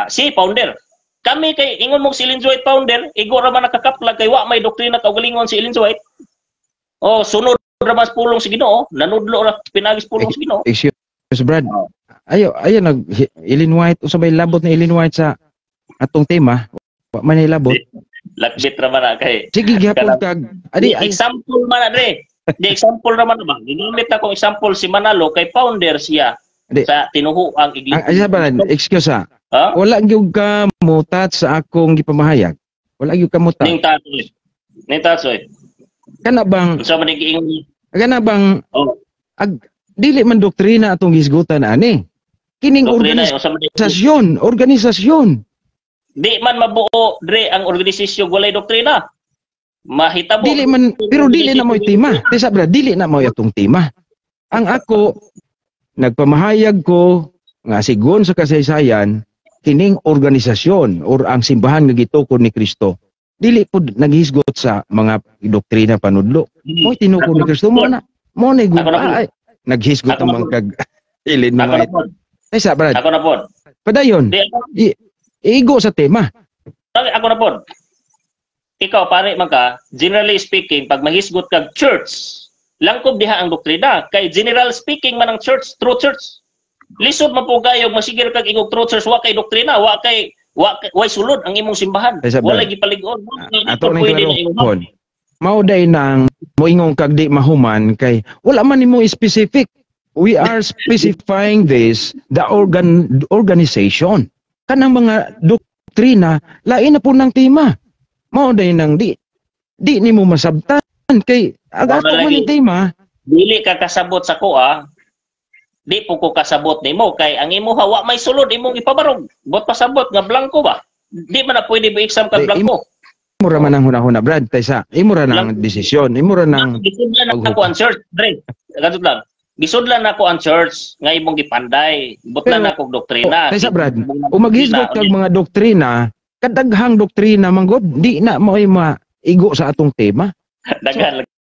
Si founder. Kami kay ingon mo si Ellen White founder, igo ra man nakakaplag kay wa may doktrina kaugalingon si Ellen White. Oh, sunod ra mas pulong si Ginoo, nanudlo ra pinagis pulong si Ginoo. Excuse Brad. Ayo nag Ellen White usa may labot na Ellen White sa atong tema. Wa man labot. Lakbit ra man kay. Sige gyapon kag example man dre. Di example naman ba? Ginamit akong example si Manalo kay founder siya sa tinuhuang iglesia. Ay sabaran, excuse wala gyud ka mutat sa akong gipamahayag. Wala gyud ka mutat. Ning tatsoy. Kana bang Unsa man giingon? Kana bang dili man doktrina atong hisgutan ani. Kining organisasyon. Di man mabuo dre ang organisasyon walay doktrina. Mahitabo. Dili man, pero dili na mo tema. Tesa bra, dili na mo atong tema. Ang ako nagpamahayag ko nga sigon sa kasaysayan kining organisasyon or ang simbahan nga gitukod ni Kristo. Dili pud naghisgot sa mga doktrina panudlo. Mo'y tinukod ni Kristo mo na. Mo na naghisgot ang mga kag ilin mga. Tesa bra. Ako na pod. Padayon. Igo sa tema. Ako na pod. Ikaw pare maka, generally speaking, pag mahisgot kag church, langkob diha ang doktrina. Kay general speaking man ang church, true church. Lisod man po kayo masigir kag ingog true church wa kay doktrina, wa sulod ang imong simbahan. Wala gipalig-on. Ato na klaro. Mao day nang moingon kag di mahuman kay wala man nimo specific. We are specifying this the organization. Kanang mga doktrina lain na po ng tema. Mao day nang di nimo masabtan kay ato man ang tema. Dili ka kasabot sa kuha. Di po ko kasabot nimo kay ang imo hawa may sulod imong ipabarog. Bot pasabot nga blanco ba? Di man na pwede ba exam ka blanco. Imo ra man ang hunahuna Brad kaysa imo ra nang desisyon, imo ra nang gisudlan ako ang church, Dre. Kadto lang. Gisudlan ako ang church nga imong gipanday. Butlan ako doktrina. Kaysa Brad, o maghisgot kag mga doktrina, kadaghang doktrina manggod di na mo'y maigo sa atong tema. Daghan lagi.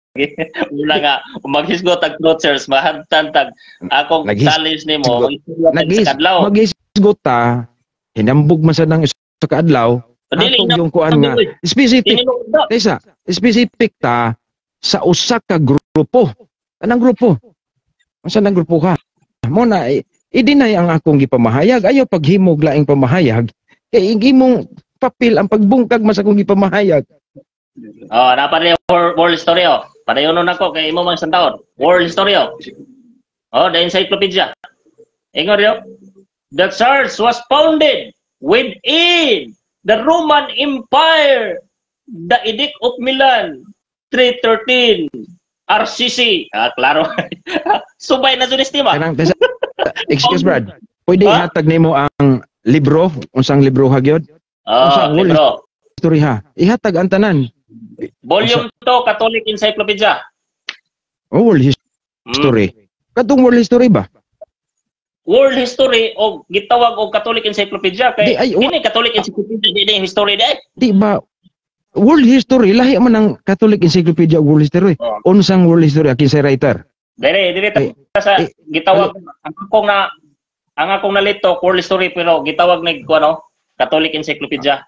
Mula nga maghisgot ang truthers mahantang tag akong challenge nimo maghisgot ta hinambog man sa nang sa kaadlaw atong yung kuan nga specific kaysa specific ta sa usa ka grupo. Anong grupo? Asa nang grupo ka? Mo na i-deny ang akong gipamahayag, ayaw paghimog laing pamahayag kay imong papel ang pagbungkag mas akong gipamahayag. Napare world history padayon nako kay imo man isang taon. World history the encyclopedia. Ingon yo, the church was founded within the Roman Empire, the Edict of Milan 313 RCC. Klaro. Subay na dun estima. Excuse Brad, pwede ihatag nimo ang libro, unsang libro hagyod? Libro. History ha. Ihatag ang tanan. Volume 2, Catholic Encyclopedia. World history. Katong world history ba? World history o gitawag og Catholic Encyclopedia kay kini Catholic Encyclopedia di history di. Di ba world history lahi man ang Catholic Encyclopedia ug world history. Unsang world history akin sa writer? Dire sa gitawag ang akong nalito world history pero gitawag ni kuno Catholic Encyclopedia.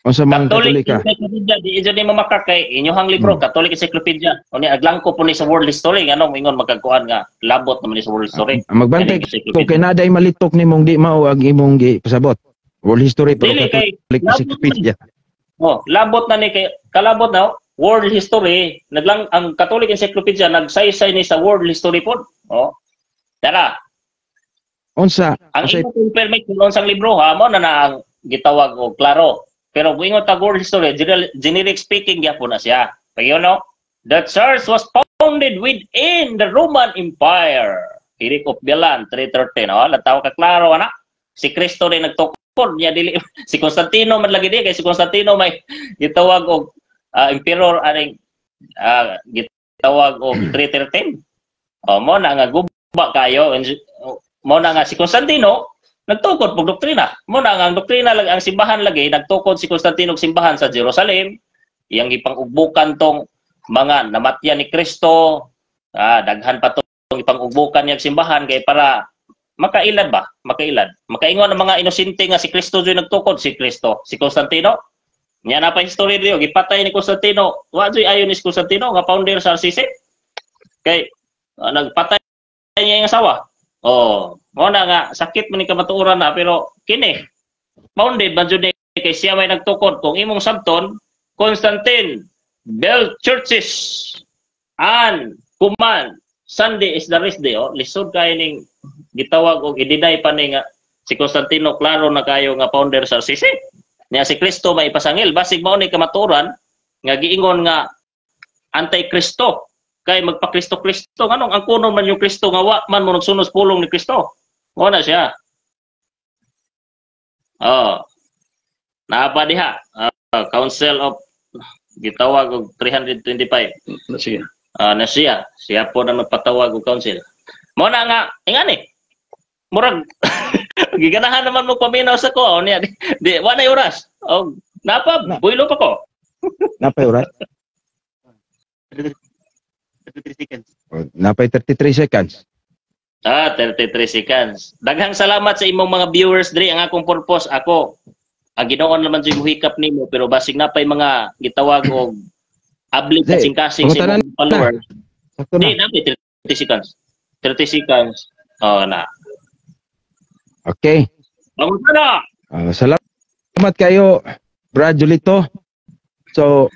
Unsa man Catholic Katolika? Encyclopedia di ijo ni mamakak kay inyohang libro Catholic Encyclopedia. Oni aglangko po ni sa world history nganong ingon magkakuan nga labot naman ni sa world history. Magbantay ko kay naday malitok nimong di mao ang imong pasabot. World history pero Dili, Catholic Encyclopedia. Labot na ni kay kalabot na world history naglang ang Catholic Encyclopedia nagsaysay ni sa world history pod. Tara. Unsa? Ang i-confirm kung unsang libro ha mo na ang gitawag og klaro. Pero kung ingon ta world history, generic speaking gyapon na siya. Kaya no, the church was founded within the Roman Empire. Hirik of Bilan 313, natawa ka klaro ana. Si Kristo rin nagtukod niya dili si Constantino man lagi di kay si Constantino may gitawag og emperor aning gitawag og 313. Mo na nga guba kayo mo na nga si Constantino nagtukod pag doktrina. Muna ang doktrina ang simbahan lagi nagtukod si Constantino og simbahan sa Jerusalem. Iyang ipangugbukan tong mga namatyan ni Kristo. Daghan pa tong ipangugbukan niya simbahan kay para makailad ba? Makailad. Makaingon ang mga inosente nga si Kristo joy nagtukod si Kristo. Si Constantino. Nya na pa history diyo gipatay ni Constantino. Wa joy ayon ni Constantino nga founder sa RCC. Kay nagpatay niya ang asawa. Mo na nga sakit man ni kamatuoran na pero kini founded man jud kay siya may nagtukod kung imong sabton Constantine built churches and command Sunday is the rest day lisod kay ning gitawag og i-deny pa ni nga si Constantino klaro na kayo nga founder sa RCC niya si Kristo may ipasangil basig mao ni kamatuoran nga giingon nga anti-Kristo kay magpa-Kristo-Kristo nganong ang kuno man yung Kristo nga wa man mo nagsunos pulong ni Kristo. Mo na siya. Naapa diha. Council of gitawag og 325. Na siya. Siya po na magpatawag og council. Mo na nga ingani. Murag giganahan naman mo paminaw sa ko niya. Di wa na oras. Napa builo pa ko. Napay oras? 33 seconds. Napay 33 seconds. 33 seconds. Daghang salamat sa imong mga viewers diri. Ang akong purpose ako ang Ginoon naman jud muhikap nimo pero basig napay mga gitawag og abli kasing-kasing sa imong followers. Di napay 30 seconds. 30 seconds. Na. Okay. Pangutana. Salamat kayo Brad Julito. So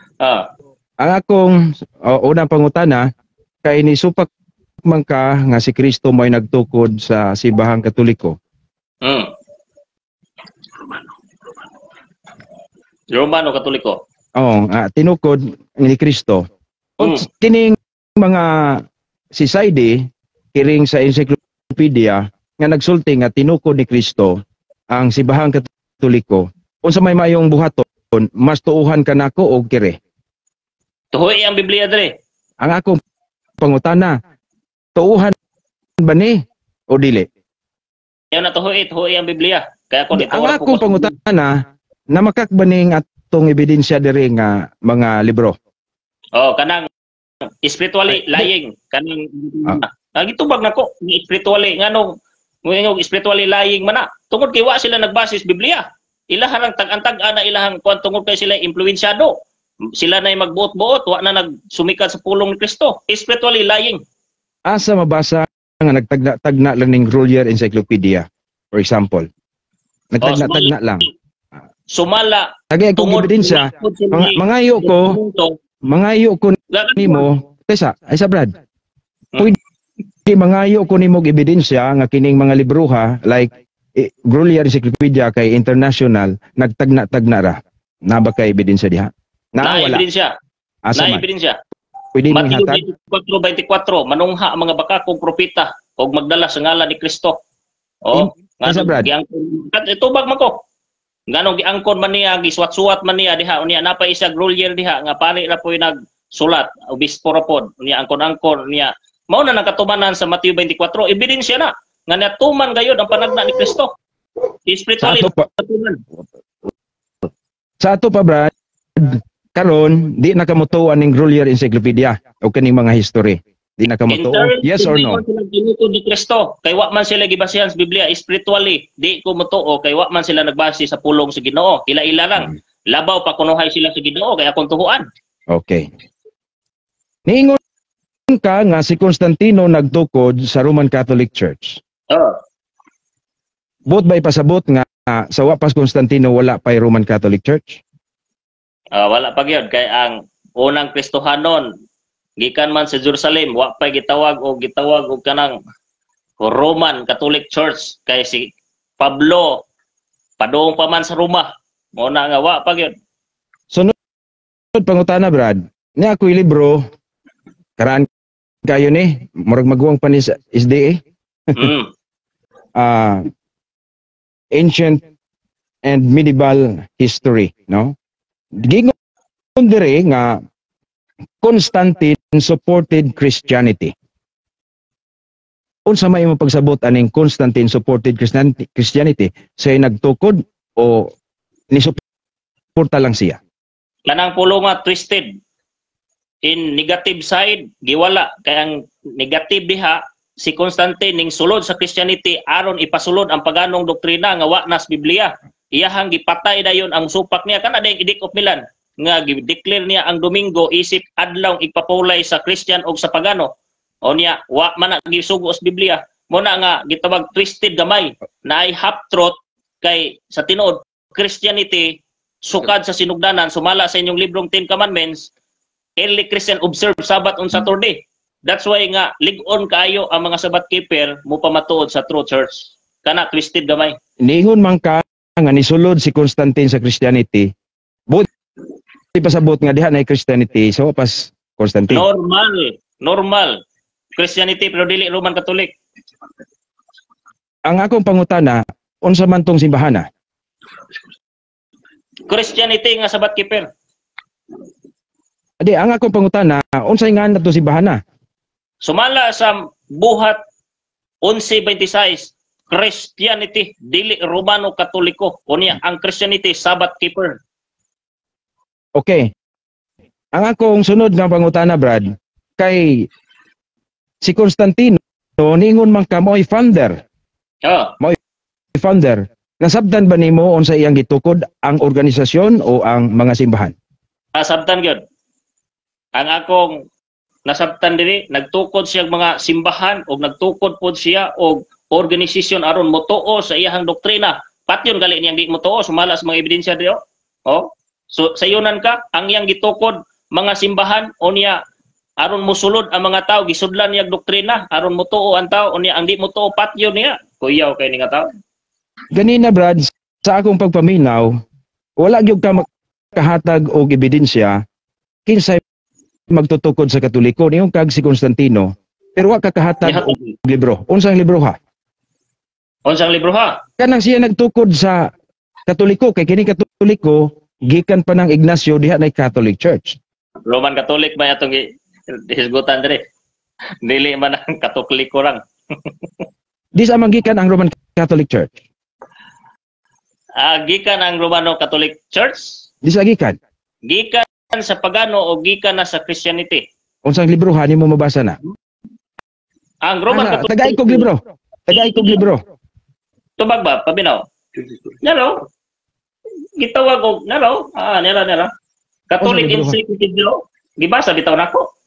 ang akong unang pangutana kay ni supak man ka nga si Kristo may nagtukod sa simbahang Katoliko. Romano Katoliko. Tinukod ni Kristo. Kining mga society kiring sa encyclopedia nga nagsulti nga tinukod ni Kristo ang simbahang Katoliko. Unsa may mayong buhaton, mas tuuhan ka nako og kire. Tuhoy ang Biblia dre. Ang akong pangutana, tuuhan ba ni o dili? Yaw na tuhoy ang Biblia. Kaya ko dito. Ang akong pangutana, namakak ba ning atong ebidensya diri nga mga libro? Kanang spiritually lying. Kanang nagitubag nako ni spiritually nganong mo spiritually lying man na. Tungod kay wa sila nagbasis Biblia. Ilahang tag-antag ana ilahang kuan tungod kay sila impluwensyado. Sila na magbuot-buot, wa na nagsumikat sa pulong ni Kristo. Spiritually lying. Asa mabasa nga nagtagna-tagna lang ning Roller Encyclopedia, for example. Nagtagna-tagna lang. Sumala. Tagay kong ebidensya, mangayo ko nimo, Tessa, ay sa Brad. Pwede mangayo ko nimo ebidensya nga kining mga libruha like Roller Encyclopedia kay international nagtagna-tagna ra. Naba kay ebidensya diha? Na-ebidensya. Na-ebidensya. Pwede ning Matthew hatag? 24:24, manungha ang mga bakakong propeta og magdala sa ngalan ni Kristo. Sa Brad. Itubag man ko. Nganong giangkon man niya, giswat-suwat man niya diha unya napay isa grolier diha nga pari ra po'y nagsulat obispo ra pod unya angkon-angkon niya. Mao na nagkatumanan sa Mateo 24, ebidensya na nga natuman gayud ang panagna ni Kristo. Spiritually natuman. Sa ato pa Brad, karon di nakamutuan ning Grolier Encyclopedia o kaning mga history. Di nakamutuo. Yes or no? Tinuod ni Kristo kay wa man sila gibasihan sa Biblia spiritually. Di ko mutuo kay wa man sila nagbase sa pulong sa Ginoo. Ila-ila lang. Labaw pa kunuhay sila sa Ginoo kay akong tuhuan. Okay. Niingon ka nga si Constantino nagtukod sa Roman Catholic Church. Oh. Bot ba ipasabot nga sa wapas Constantino wala pa'y Roman Catholic Church? Wala pa gyud kay ang unang Kristohanon gikan man sa Jerusalem wa pa gitawag og kanang Roman Catholic Church kay si Pablo padung pa man sa Roma mo na nga wa pa gyud. Sunod pangutana Brad, ni ako'y libro karaan kayo ni murag magwang pa ni sa SDA. Ancient and medieval history, no? Gingon dire nga Constantine supported Christianity. Unsa may mo pagsabot aning Constantine supported Christianity? Say nagtukod o ni suporta lang siya? Kanang pulong nga twisted in negative side giwala kay ang negative diha si Constantine ning sulod sa Christianity aron ipasulod ang paganong doktrina nga wa nas Biblia. Iyahang gipatay dayon ang supak niya kana day idikop milan nga gi-declare niya ang Domingo isip adlaw igpapulay sa Christian o sa pagano. O niya wa man gisugo sa Biblia. Mo na nga gitawag twisted gamay na ay half truth kay sa tinuod Christianity sukad sa sinugdanan sumala sa inyong librong 10 Commandments. Early Christian observe Sabbath on Saturday. That's why nga lig-on kayo ang mga Sabbath keeper mo pamatuod sa true church. Kana twisted gamay. Niingon man ka nga nisulod si Constantine sa Christianity. But ipasabot nga diha na Christianity so pas Constantine. Normal Christianity pero dili Roman Catholic. Ang akong pangutana, unsa man tong simbahana? Christianity nga Sabbath keeper. Adi, ang akong pangutana, unsay nga nato simbahana? Sumala sa buhat 11:26 Christianity dili Romano Katoliko. Unya ang Christianity Sabbath keeper. Okay. Ang akong sunod nga pangutana Brad kay si Constantino ningon man ka mo'y founder. Mo'y founder. Nasabtan ba nimo unsa iyang gitukod ang organisasyon o ang mga simbahan? Nasabtan gyud. Ang akong nasabtan diri nagtukod siya mga simbahan o nagtukod pod siya og organisasyon aron motuo sa iyang doktrina. Patyon gali niyang di motuo sumala sa mga ebidensya diri. So sayunan ka ang iyang gitukod mga simbahan o niya aron mosulod ang mga tao gisudlan niya doktrina aron motuo ang tao o niya ang di motuo patyon niya kuyaw kay ni nga tao. Ganina Brad, sa akong pagpaminaw, wala gyud ka makahatag og ebidensya kinsay magtutukod sa Katoliko niyo kag si Constantino pero wa ka kahatag og libro. Unsang libro ha? Unsang libro ha? Kanang siya nagtukod sa Katoliko kay kini Katoliko gikan pa ng Ignacio diha na Catholic Church. Roman Catholic ba atong hisgutan diri? Dili man ang Katoliko rang. Di sa gikan ang Roman Catholic Church. Gikan ang Romano Catholic Church? Di sa gikan. Gikan sa pagano o gikan na sa Christianity. Unsang libro ha nimo mabasa na? Ang Roman Catholic. Tagay kog libro. Tagay kog libro. Tubag ba pabinaw? Naro. Gitawag og naro. Nera. Catholic Encyclopedia. Gibasa bitaw nako.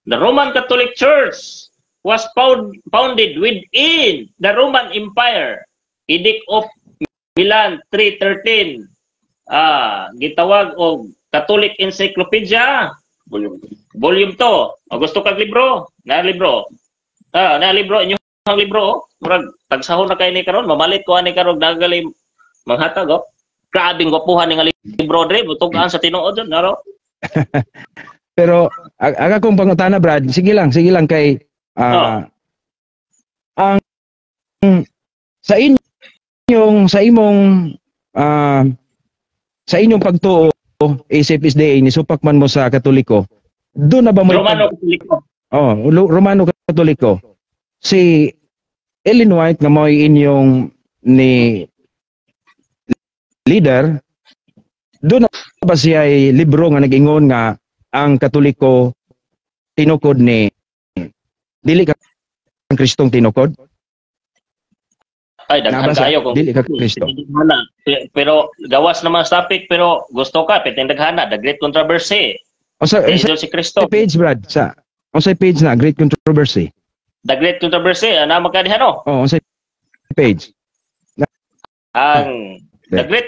The Roman Catholic Church was founded within the Roman Empire. Edict of Milan 313. Gitawag og Catholic Encyclopedia. Volume 2. Gusto kag libro? Na libro. Na libro inyo ang libro. Murag tagsahon na kay ni karon, mamalit ko ani karon dagali manghatag Grabing gwapuhan nga libro dre, butugan sa tinuod dun, naro. Pero ang akong pangutana Brad, sige lang kay ang sa imong ah, sa inyong pagtuo isip SDA ni supak man mo sa Katoliko, doon na ba mo Romano Katoliko. Romano Katoliko, si Ellen White nga mo inyong ni leader, doon na ba siya ay libro nga nag-ingon nga ang Katoliko tinukod ni dili ka ang Kristong tinukod? Ay, daghan Nabasa, kayo kung dili ka Kristo. Pero gawas naman sa topic, pero gusto ka, piteng daghana, the great controversy. O sa Si Kristo. page, Brad, sa page na, Great Controversy. The great controversy, na magkadihan, no? O sa page. Ang the great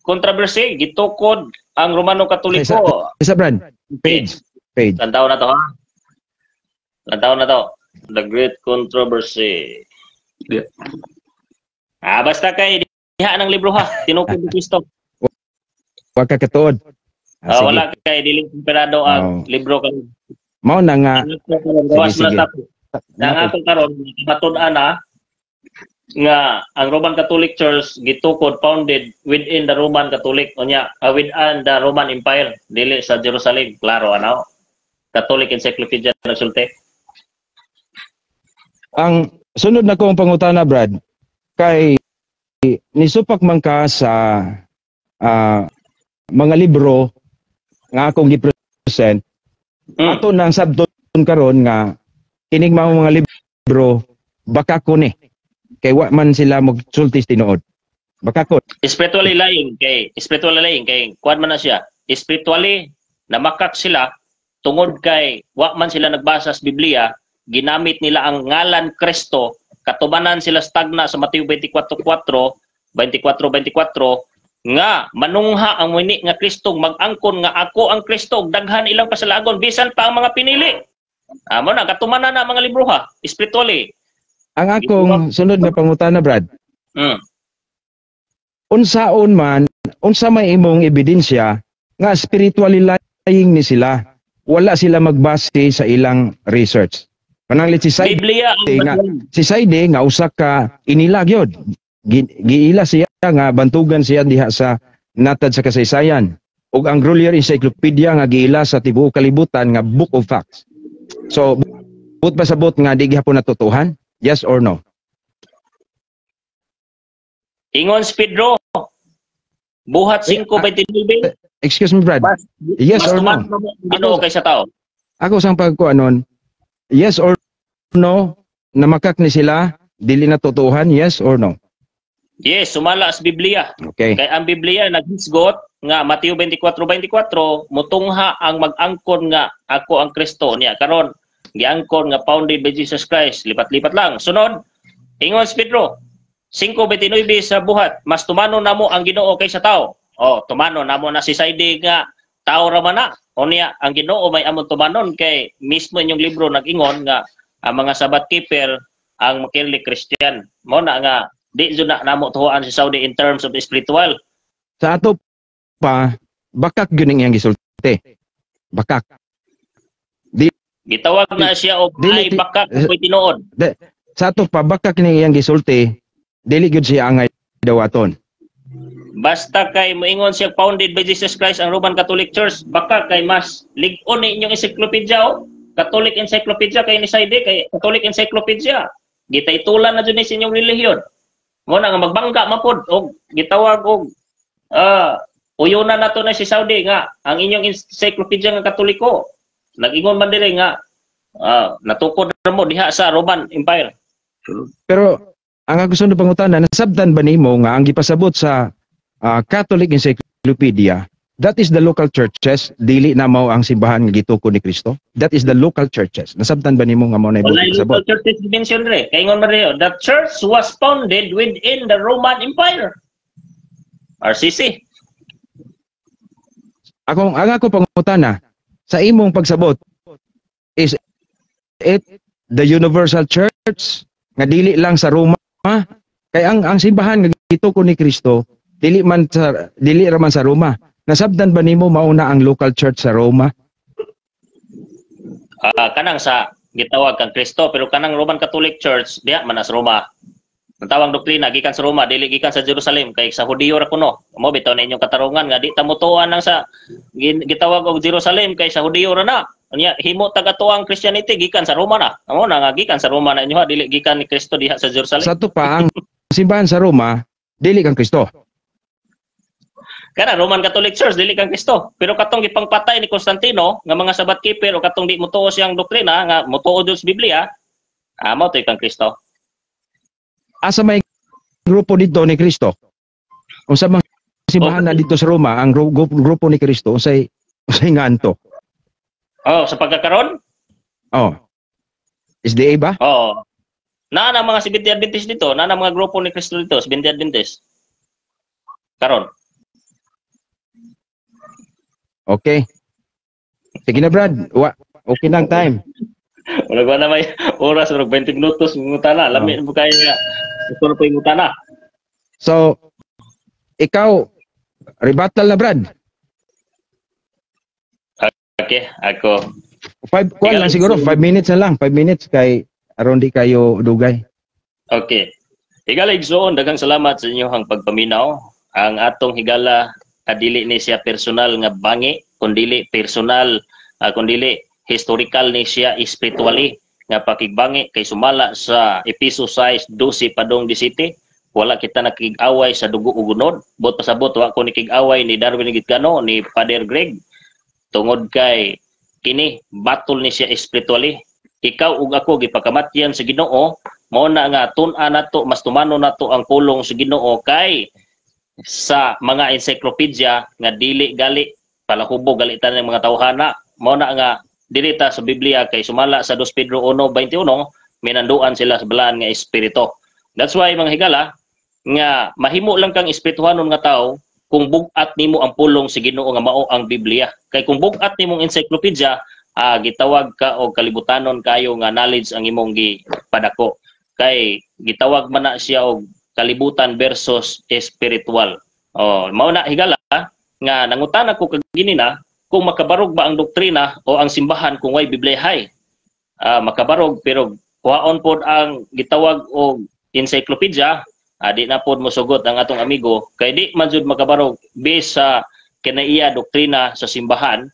controversy, gitukod ang Romano Katoliko. Isa, Brad, page. Lantaw na to, ha? Lantaw na to. The great controversy. Basta kay diha ng libro, ha? Tinukod ni Kristo. Wag ka katuod. Sige. Wala kay dili kumperado ang libro kan. Mao na nga. Gawas Sige, na tapos. Nang ato karon matud-an na nga ang Roman Catholic Church gitukod founded within the Roman Catholic unya within the Roman Empire dili sa Jerusalem, klaro ano. Catholic Encyclopedia nagsulti. Ang sunod na kong pangutana, Brad, kay nisupak man ka sa mga libro nga akong gi-present, ato nang sabton karon nga kining mga libro baka ko ni kay wa man sila magsultis tinuod. Baka ko. Spiritually lying kay kuan man na siya. Spiritually namakak sila tungod kay wa man sila nagbasa sa Biblia, ginamit nila ang ngalan Kristo, katubanan sila stagna sa Mateo 24:4, 24:24 nga manungha ang muni nga Kristo mag-angkon nga ako ang Kristo, daghan ilang pasalagon bisan pa ang mga pinili. Amo na katumanan na mga libro, ha, spiritually. Ang akong sunod na pangutana, Brad. Unsaon man, unsa may imong ebidensya nga spiritually lying ni sila, wala sila magbase sa ilang research. Pananglit si Saide, Biblia si Saide nga usa ka inilag yun. Giila siya nga bantugan siya diha sa natad sa kasaysayan. Ug ang Grolier Encyclopedia nga giila sa tibuok kalibutan nga Book of Facts. So, but pasabot nga di gihapon natutuhan? Yes or no? Ingon si Pedro. Buhat 5:29. Excuse me, Brad. Yes or no? Ginoo kay sa tao. Ako sang pagkuanon, yes or no, namakak ni sila, dili natutuhan, yes or no? Yes, sumala sa Biblia. Okay. Kay ang Biblia naghisgot nga Mateo 24:24 mutungha ang mag-angkon nga ako ang Kristo niya. Karon giangkon nga founded by Jesus Christ. Lipat-lipat lang. Sunod, ingon si Pedro, 5:29 sa buhat, mas tumano namo ang Ginoo kaysa tao. Tumano namo na si Saide nga tao ra man na. Unya ang Ginoo may amon tumanon kay mismo inyong libro nag-ingon nga ang mga Sabbath keeper ang makirli Christian. Mo na nga di jud na namo tuhuan si Saudi in terms of spiritual. Sa ato pa, bakak gyud ning iyang gisulti. Bakak. Gitawag na siya og ay bakak ko'y tinuod. Sa ato pa, bakak ning iyang gisulti, dili gyud siya angay dawaton. Basta kay moingon siya founded by Jesus Christ ang Roman Catholic Church, baka kay mas lig-on ni inyong encyclopedia Catholic Encyclopedia kay ni Saide kay Catholic Encyclopedia. Gitaytulan na jud ni sa inyong relihiyon. Mo na nga magbangga mapod og gitawag og uyunan nato na si Saudi nga ang inyong encyclopedia nga Katoliko. Nag-ingon man diri nga natukod na mo diha sa Roman Empire. Pero ang gusto na pangutana, nasabtan ba nimo nga ang gipasabot sa Catholic Encyclopedia, that is the local churches, dili na mao ang simbahan nga gitukod ni Kristo? That is the local churches. Nasabtan ba nimo nga mao na Wala ipasabot? local churches mention re. Kay ingon man rin, the church was founded within the Roman Empire. RCC. Ang ako pangutana, sa imong pagsabot, is it the universal church nga dili lang sa Roma? Kay ang simbahan nga gitukod ni Kristo dili ra man sa Roma. Nasabdan ba nimo mauna ang local church sa Roma? Kanang sa gitawag kang Kristo pero kanang Roman Catholic Church diha man sa Roma. Natawang doktrina gikan sa Roma, dili gikan sa Jerusalem kay sa Hudiyo ra kuno. Mo bitaw na inyong katarungan nga di ta motuan nang sa gitawag og Jerusalem kay sa Hudiyo ra na. Unya himo taga-tuang Christianity gikan sa Roma na. Amo na nga gikan sa Roma na inyo ha, dili gikan ni Kristo diha sa Jerusalem. Sa to pa ang simbahan sa Roma dili kang Kristo. Kana Roman Catholic Church dili kang Kristo. Pero katong gipangpatay ni Constantino nga mga sabat keeper o katong di motuo siyang doktrina nga motuo sa Biblia, amo toy kang Kristo. Asa may grupo dito ni Kristo? Unsa mang simbahan na dito sa Roma ang grupo ni Kristo unsay nganto? Oh, sa pagkakaron? Oh. SDA ba? Oh. Na mga Seventh-day Adventist dito, na mga grupo ni Kristo dito, Seventh-day Adventist. Karon. Okay. Sige na Brad. Okay na ang time. Wala ba na may oras, 20 minutos ngutana. Lami mo kaya nga. Ito na po yung ngutana. So, ikaw, rebuttal na Brad. Okay, ako. 5 lang siguro, 5 minutes na lang. 5 minutes kay aron di kayo dugay. Okay. Higala Igsoon, daghang salamat sa inyong pagpaminaw. Ang atong higala dili ni siya personal nga bangi, kundili personal, kundili historical ni siya spiritually nga pakigbangi kay sumala sa Efeso 6:12 padong 17. Wala kita nakig-away sa dugo ug unod. Bot pasabot wa ko nikig-away ni Darwin Gitgano ni Father Greg. Tungod kay kini battle ni siya spiritually. Ikaw ug ako gipakamatyan sa Ginoo, mao na nga tun-an nato mas tumano nato ang pulong sa Ginoo kay sa mga encyclopedia nga dili gali palahubo galitan ng mga tawhana. Mao na nga dirita sa Biblia kay sumala sa 2 Pedro 1:21 minanduan sila sa balaan nga espiritu. That's why mga higala nga mahimo lang kang espirituhanon nga tao kung bugat nimo ang pulong sa Ginoo nga mao ang Biblia. Kay kung bugat nimong encyclopedia, gitawag ka og kalibutanon kayo nga knowledge ang imong gipadako. Kay gitawag man na siya og kalibutan versus spiritual. Mao na higala nga nangutan ako kagini na kung makabarog ba ang doktrina o ang simbahan kung way Bibliahay. Makabarog pero kuhaon pod ang gitawag og encyclopedia, di na pod mosugot ang atong amigo kay di man jud makabarog based sa kinaiya doktrina sa simbahan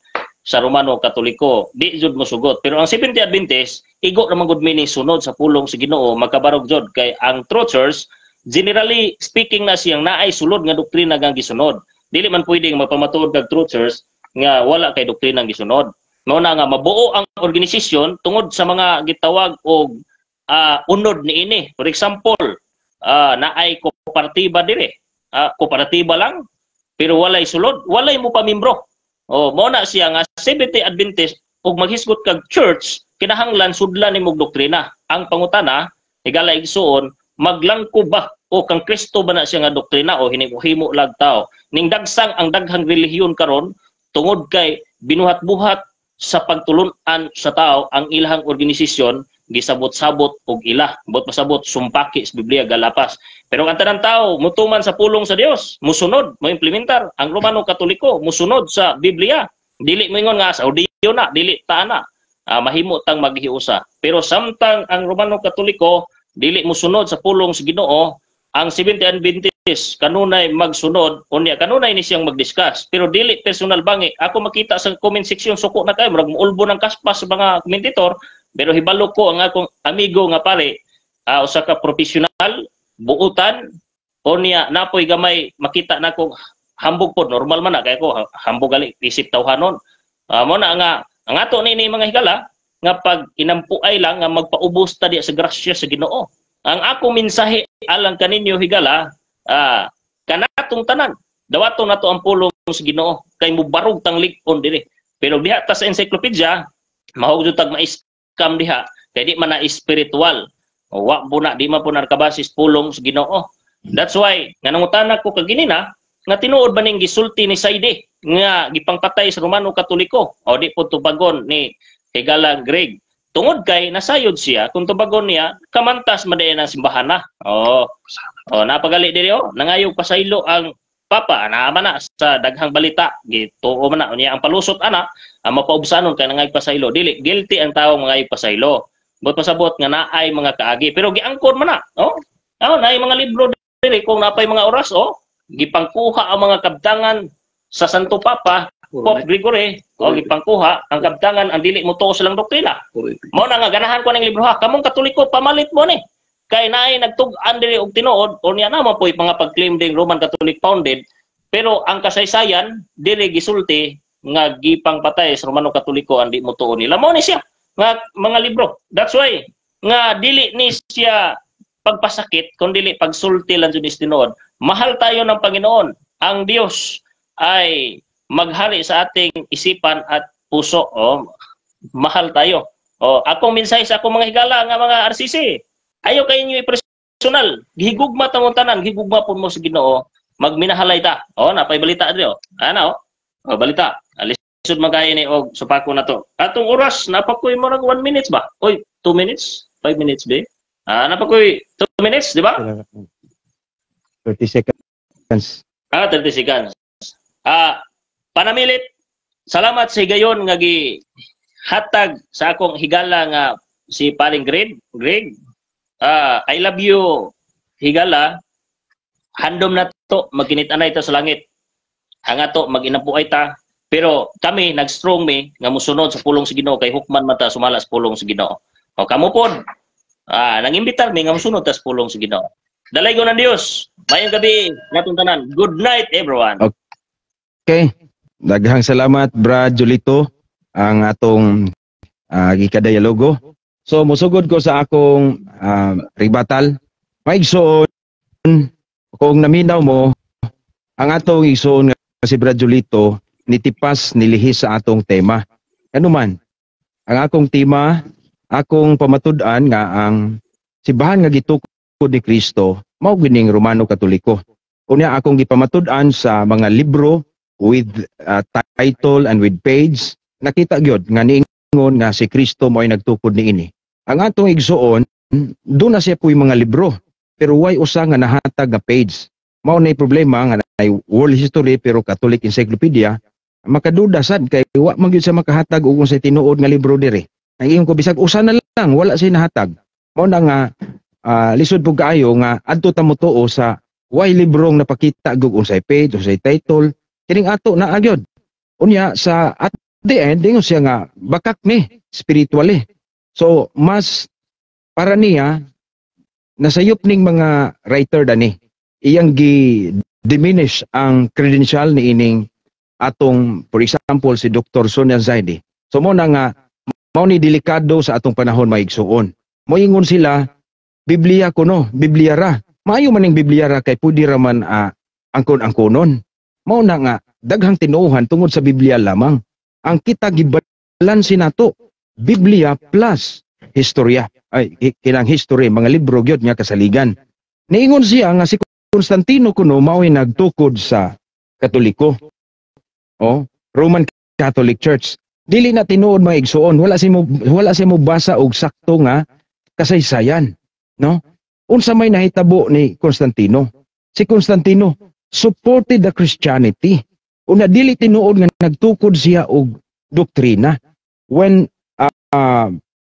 sa Romano Katoliko, di jud mosugot. Pero ang Seventh-day Adventist igo ra man gud meaning sunod sa pulong sa Ginoo, makabarog jud kay ang true church generally speaking na siyang naay sulod nga doktrina nga gisunod. Dili man pwedeng magpamatuod kag true church nga wala kay doktrina nga gisunod. Mao na nga mabuo ang organisasyon tungod sa mga gitawag og unod niini. For example, naay kooperatiba dire. Kooperatiba lang pero walay sulod, walay mo pamimbro. Mao na siya nga Seventh-day Adventist ug maghisgot kag church kinahanglan sudlan nimo doktrina. Ang pangutana higala igsuon maglangko ba o kang Kristo ba na siya nga doktrina o hinimo lag tao ning dagsang ang daghang relihiyon karon tungod kay binuhat-buhat sa pagtulun-an sa tao ang ilahang organisasyon gisabot-sabot og ila bot masabot sumpaki sa Biblia galapas. Pero ang tanang tao mutuman sa pulong sa Dios, musunod, mo implementar ang Romano Katoliko, musunod sa Biblia. Dili mo ingon nga sa audio na, dili ta na. Mahimo tang maghiusa. Pero samtang ang Romano Katoliko dili musunod sa pulong sa Ginoo, ang Seventh-day Adventist kanunay magsunod, unya kanunay ni siyang mag-discuss. Pero dili personal bangi. Ako makita sa comment section suko na kayo, murag muulbo ng kaspas sa mga komentator. Pero hibalo ko ang akong amigo nga pare, usa ka professional, buutan, o niya napoy gamay makita na ko hambog pod normal man na kay ko hambog gali isip tawhanon. Mo na nga ang ato ni mga higala nga pag inampuay lang nga magpaubos ta diya sa grasya sa Ginoo. Ang ako mensahe alang kaninyo higala, kanatong tanan, dawaton nato ang pulong sa Ginoo kay mubarog tang lig-on diri. Pero diha ta sa encyclopedia, mahog jud tag scam diha kay di man na spiritual. Wa po na di man po nakabasis pulong sa Ginoo. That's why nga nangutana ko kagini na nga tinuod ba ning gisulti ni Saide nga gipangpatay sa Romano Katoliko o di po tubagon ni Higala Greg. Tungod kay nasayod siya kung tubagon niya kamantas madayon ang simbahan na. Napagali diri nangayog pasaylo ang papa naman na sa daghang balita gituo man na unya ang palusot ana ang mapaubsanon kay nangayog pasaylo dili guilty ang tawo mangayog pasaylo. Bot pasabot nga naay mga kaagi pero giangkon man na, Na mga libro diri kung napay mga oras gipangkuha ang mga kabtangan sa Santo Papa Pope Gregory gipangkuha ang kabtangan ang dili mo tuo silang doktrina. Mao na nga ganahan ko ning libro ha. Kamong Katoliko pamalit mo ni. Kay naay nagtug-an diri og tinuod o niya naman po'y mga pag-claim ding Roman Catholic founded pero ang kasaysayan dili gisulti nga gipang patay sa Romano Katoliko ang di mo tuo nila. Mao ni siya nga mga libro. That's why nga dili ni siya pagpasakit kundi dili pagsulti lang jud tinuod. Mahal tayo ng Panginoon. Ang Diyos ay maghari sa ating isipan at puso. Mahal tayo. Akong mensahe sa akong mga higala nga mga RCC. Ayaw kayo nyo personal. Gihigugma ta mo tanan, gihigugma po mo sa Ginoo. Magminahalay ta. Napay balita diri balita. Alisod magkaya ni og supako na to. Atong oras napakoy mo nag 1 minutes ba? 2 minutes? 5 minutes ba? Napakoy 2 minutes, di ba? 30 seconds. 30 seconds. Panamilit, salamat sa higayon nga hatag sa akong higala nga si Paring Greg. I love you, higala. Handom na to, magkinit-anay ta sa langit. Hanga to, mag-inabuhay ta. Pero kami, nag-strong nga musunod sa pulong sa Ginoo kay hukman mata sumalas pulong sa Ginoo. Kamo pod, nangimbitar nga musunod ta sa pulong sa Ginoo. Dalay ko ng Diyos. Mayong gabi, natong tanan. Good night, everyone. Okay. Daghang salamat, Brad Julito, ang atong gikadayalogo. So, musugod ko sa akong ribatal. Maigsoon, kung naminaw mo, ang atong igsoon nga si Brad Julito, nitipas, nilihis sa atong tema. Ano man, ang akong tema, akong pamatud-an nga ang sibahan nga gitukod ni Kristo, mao gining Romano Katoliko. Unya akong gipamatud-an sa mga libro with title and with page, nakita gyud nga niingon nga si Kristo mao ay nagtukod niini. Ang atong igsuon, doon na siya puy mga libro, pero way usa nga nahatag nga page. Mao nay problema nga nay world history pero Catholic Encyclopedia, makaduda sad kay wa man gyud siya makahatag og unsay tinuod nga libro diri. Ang ingon ko bisag usa na lang, wala siya nahatag. Mao na nga lisod po kaayo nga adto ta mo tuo sa way librong napakita gug unsay page, unsay title, kining ato na agyod. Unya sa at the end ingon siya nga bakak ni spiritually. So mas para niya nasayop ning mga writer dani. Iyang gi-diminish ang credential ni ining atong for example si Dr. Sonia Zaidi. So mo na nga mao ni delikado sa atong panahon maigsuon. Moingon sila Biblia kuno, Biblia ra. Maayo man ning Biblia ra kay pudi ra man angkon-angkonon. Mao na nga daghang tinuohan tungod sa Biblia lamang. Ang kita gibalanse nato Biblia plus historya. Ay kinang history mga libro gyud nga kasaligan. Niingon siya nga si Constantino kuno mao'y nagtukod sa Katoliko. Roman Catholic Church. Dili na tinuod mga igsuon, wala si mo basa og sakto nga kasaysayan, no? Unsa may nahitabo ni Constantino? Si Constantino supported the Christianity. Una dili tinuod nga nagtukod siya og doktrina. When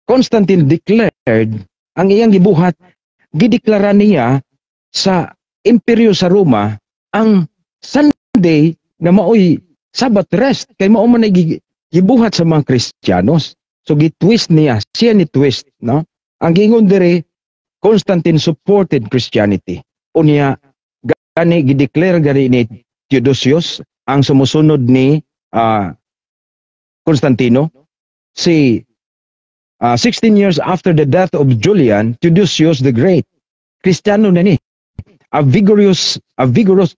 Constantine declared ang iyang gibuhat, gideklara niya sa imperyo sa Roma ang Sunday na maoy Sabbath rest kay mao man gibuhat sa mga Kristiyanos. So gitwist niya, siya ni twist, no? Ang gingon diri Constantine supported Christianity. Unya gani gideclare gani ni Theodosius ang sumusunod ni Constantino. Si 16 years after the death of Julian, Theodosius the Great, Kristiyano na ni, a vigorous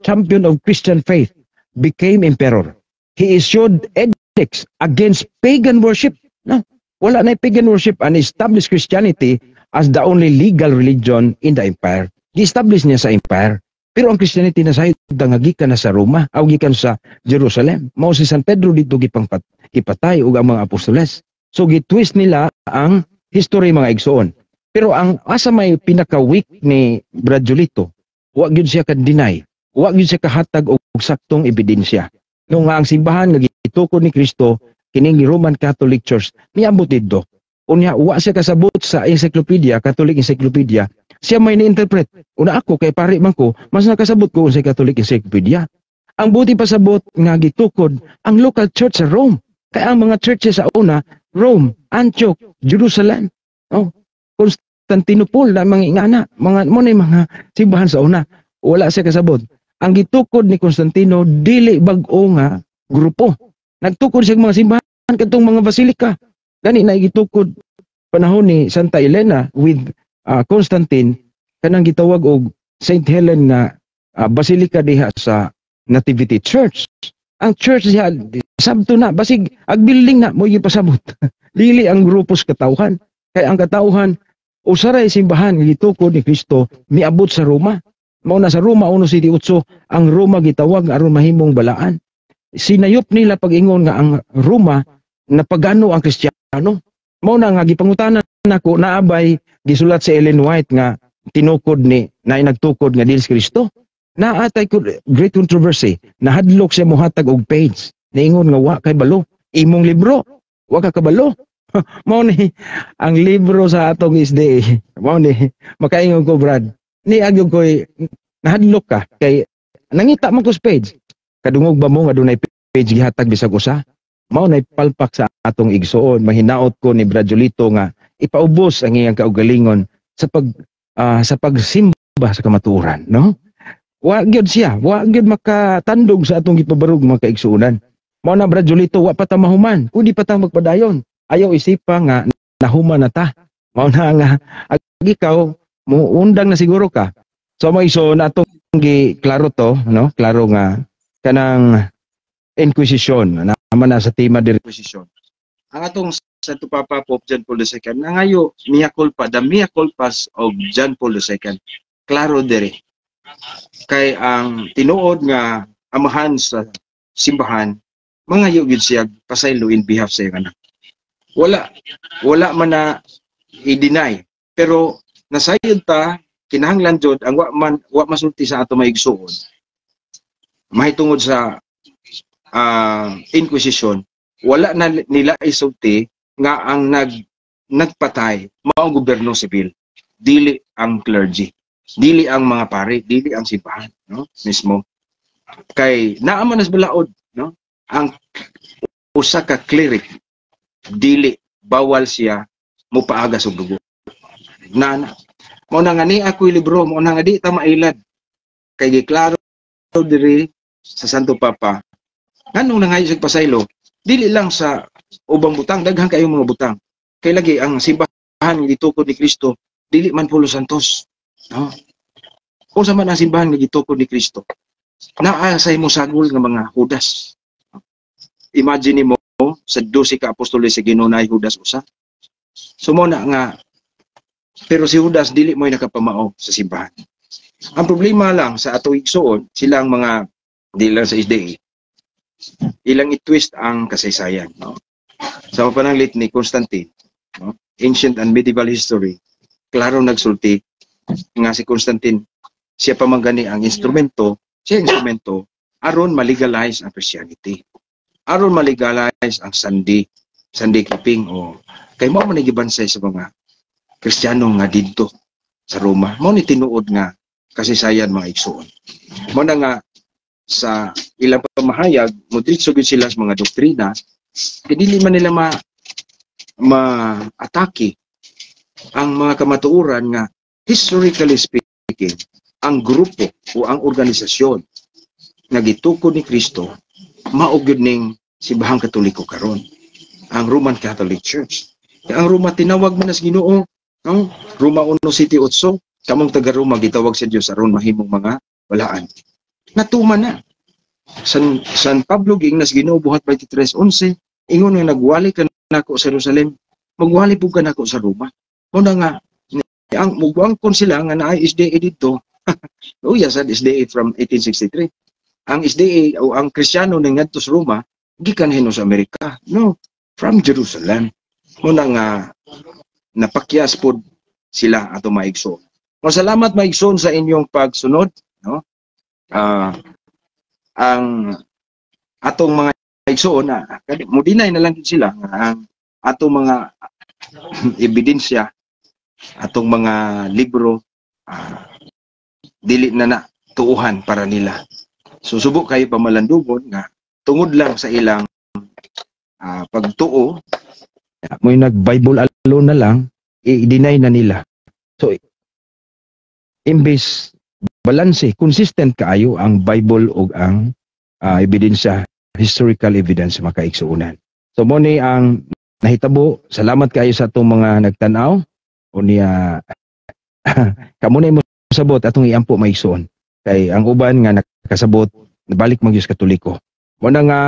champion of Christian faith, became emperor. He issued edicts against pagan worship. No, wala na pagan worship and established Christianity as the only legal religion in the empire. Gi-establish niya sa empire. Pero ang Christianity na sayod nga gikan na sa Roma, o gikan sa Jerusalem. Mao si San Pedro dito gipatay ug ang mga apostoles. So gitwist nila ang history mga igsoon. Pero ang asa may pinaka-weak ni Brad Julito, wa gyud siya ka-deny, wa gyud siya kahatag og saktong ebidensya. Nung ang simbahan nga gitukod ni Kristo kining Roman Catholic Church niabot didto. Unya wa siya kasabot sa encyclopedia, Catholic Encyclopedia. Siya may ni-interpret. Una ako kay pari man ko, mas nakasabot ko sa Catholic Encyclopedia. Ang buti pasabot nga gitukod ang local church sa Rome. Kaya ang mga churches sa una, Rome, Antioch, Jerusalem, oh, Constantinople na mga ingana, mga mo na mga simbahan sa una. Wala siya kasabot. Ang gitukod ni Constantino dili bag-o nga grupo. Nagtukod siya mga simbahan katong mga basilika. Gani na gitukod panahon ni Santa Elena with Constantine kanang gitawag og Saint Helen na basilika diha sa Nativity Church. Ang church siya sabto na basig ag building na mo gipasabot. Dili ang grupos katawhan. Kay ang katawhan usaray simbahan gitukod ni Kristo miabot sa Roma. Mao na sa Roma 1:8 ang Roma gitawag aron mahimong balaan. Sinayop nila pag-ingon nga ang Roma napagano ang Kristiyano. Mao na nga gipangutanan nako naabay gisulat si Ellen White nga tinukod ni na nagtukod nga dili si Kristo. Naatay great controversy. Nahadlok siya mohatag og page. Niingon nga wa kay balo. Imong libro, wa ka kabalo. Mao ni ang libro sa atong SDA. Mao ni makaingon ko Brad. Ni agyog koy nahadlok ka kay nangita man ko sa page. Kadungog ba mo nga dunay page gihatag bisag usa? Mao nay palpak sa atong igsuon. Mahinaot ko ni Brad Julito nga ipaubos ang iyang kaugalingon sa pagsimba sa kamatuoran, no? Wa gyud siya, wa gyud makatandog sa atong gipabarog mga kaigsuonan. Mao na Brad Julito, wa pa ta mahuman, kundi pa ta magpadayon. Ayaw isipa nga nahuman na ta. Mao na nga ikaw muundang na siguro ka. So may so natong klaro to, no? Klaro nga kanang Inquisition, naman na sa tema de Inquisition. Ang atong Santo Papa Pope John Paul II, nangayo mea culpa, the mea culpas of John Paul II. Klaro dere. Kay ang tinuod nga amahan sa simbahan, mga yugid siya pasaylo in behalf sa iyang anak. Wala man na i-deny. Pero nasayod ta, kinahanglan jud ang wa masulti sa ato maigsuon. Mahitungod sa Inquisition, wala na nila isulti nga ang nagpatay mao ang gobyerno sibil, dili ang clergy, dili ang mga pari, dili ang simbahan, no? Mismo kay naa man nas balaod, no? Ang usa ka cleric dili bawal siya mopaaga sa dugo. Mo na nga ni ako libro mo na nga di ta mailad kay giklaro diri sa Santo Papa nganong nangayo sa pasaylo dili lang sa ubang butang, daghang kayo mga butang. Kay lagi ang simbahan nga gitukod ni Kristo dili man pulo santos, no? Kung sa man ang simbahan nga gitukod ni Kristo, naa sa imo sagol nga mga Judas. Imagine mo sa 12 ka apostoles sa Ginoo na Judas usa. Sumo na nga pero si Judas dili mo nakapamao sa simbahan. Ang problema lang sa ato igsuon, sila ang mga dili lang sa SDA. Ilang i-twist ang kasaysayan, no? Sa pananglit ni Constantine, no? Ancient and medieval history, klaro nagsulti nga si Constantine siya pamangani ang instrumento aron malegalize ang Christianity. Aron malegalize ang Sunday keeping o kay mao man gibansay sa mga Kristiyano nga didto sa Roma. Mao ni tinuod nga kasaysayan mga igsuon. Mao na nga sa ilang pamahayag, modritso gid sila sa mga doktrina, kay dili man nila ma-atake ang mga kamatuoran nga historically speaking, ang grupo o ang organisasyon nga gitukod ni Kristo mao gyud ning simbahang Katoliko karon, ang Roman Catholic Church. Kaya ang Roma tinawag man as Ginoo, no? Roma 1:8, kamong taga Roma gitawag sa Dios aron mahimong mga balaan. Natuman na. San Pablo giingnas Ginoo buhat 23:11, ingon nga nagwali ka nako sa Jerusalem, magwali pud ka nako sa Roma. Una nga ang mugwangkon sila nga naay SDA dito. Uya sa SDA from 1863. Ang SDA o ang Kristiyano ning ngadto sa Roma gikan hino sa Amerika. No, from Jerusalem. Una nga napakyas pod sila ato maigsoon. Salamat maigsoon sa inyong pagsunod, no? Ang atong mga igsoon mo dinay na lang sila nga ang atong mga ebidensya atong mga libro dili na tuuhan para nila. So subok kayo pamalandugon nga tungod lang sa ilang pagtuo, mo'y nag-Bible alone na lang, i-deny na nila. So imbes balanse, consistent kaayo ang Bible o ang ebidensya, historical evidence makaigsuunan. So mo ni ang nahitabo. Salamat kayo sa atong mga nagtanaw o niya kamo na mo sabot atong iampo maigsuon. Kay ang uban nga nakasabot balik magyus Katoliko. Mo na nga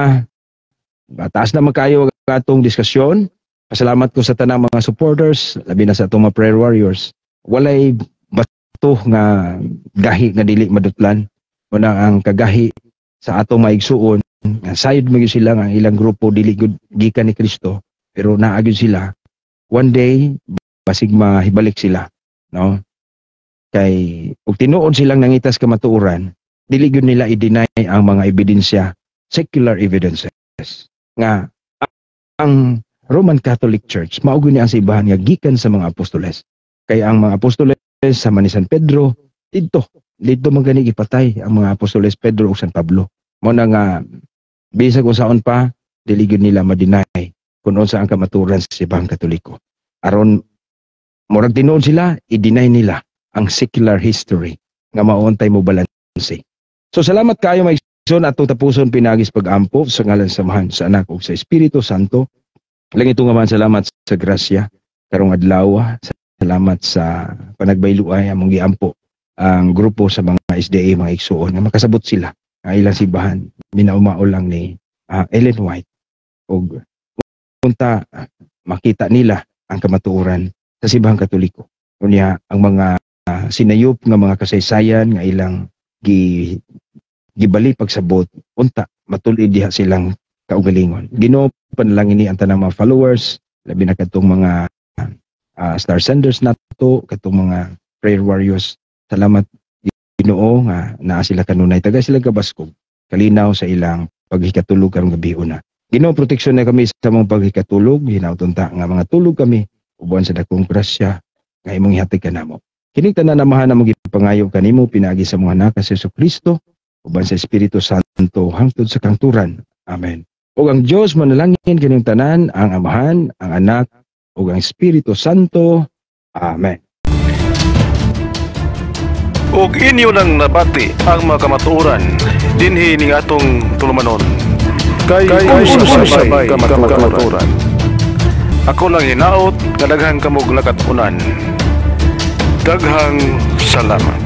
taas na magkayo atong diskusyon. Pasalamat ko sa tanang mga supporters, labi na sa atong mga prayer warriors. Walay bato nga gahi nga dili madutlan. Mo na ang kagahi sa atong maigsuon. Sayod mo sila nga ilang grupo dili gikan ni Kristo, pero naagyon sila. One day basig mahibalik sila, no? Kay ug tinuod silang nangitas kamatuoran, dili gyud nila i-deny ang mga ebidensya, secular evidences. Nga ang Roman Catholic Church mao gyud ni ang sibahan nga gikan sa mga apostoles. Kay ang mga apostoles sa ni San Pedro didto man gani gipatay ang mga apostoles Pedro ug San Pablo. Mo na nga bisag unsaon pa dili gyud nila ma-deny kung unsa ang kamatuoran sa simbahang Katoliko. Aron murag tinuod sila, i-deny nila ang secular history nga mauntay mo balanse. So salamat kayo maigsoon atong tapuson pinagis pag-ampo sa ngalan sa Samahan sa Anak ug sa Espiritu Santo. Lang ito nga man salamat sa grasya karong adlaw. Salamat sa panagbayluay among giampo ang grupo sa mga SDA mga igsuon nga makasabot sila ang ilang sibahan. Minaumao lang ni Ellen White og punta makita nila ang kamatuoran sa simbahang Katoliko. Unya ang mga sinayop nga mga kasaysayan nga ilang gibali pagsabot unta matulid diha silang kaugalingon. Ginoo panalangin ni ang tanang mga followers, labi na kadtong mga star senders nato, kadtong mga prayer warriors. Salamat Ginoo nga naa sila kanunay taga sila kabaskog kalinaw sa ilang paghikatulog karong gabi una. Ginoo proteksyon na kami sa mga paghikatulog, hinautunta nga mga tulog kami uban sa dakong grasya nga imong ihatag kanamo. Kining tanan namahan na magipangayo kanimo pinagi sa mga anak sa Jesucristo uban sa Espiritu Santo hangtod sa kangturan. Amen. Ug ang Dios manalangin kining tanan, ang Amahan, ang Anak ug ang Espiritu Santo. Amen. Ug inyo nang nabati ang mga kamatuoran dinhi ning atong tulumanon. Kay sabay kamatuoran. Ako lang hinaot nga daghang kamog nakatunan. Daghang salamat.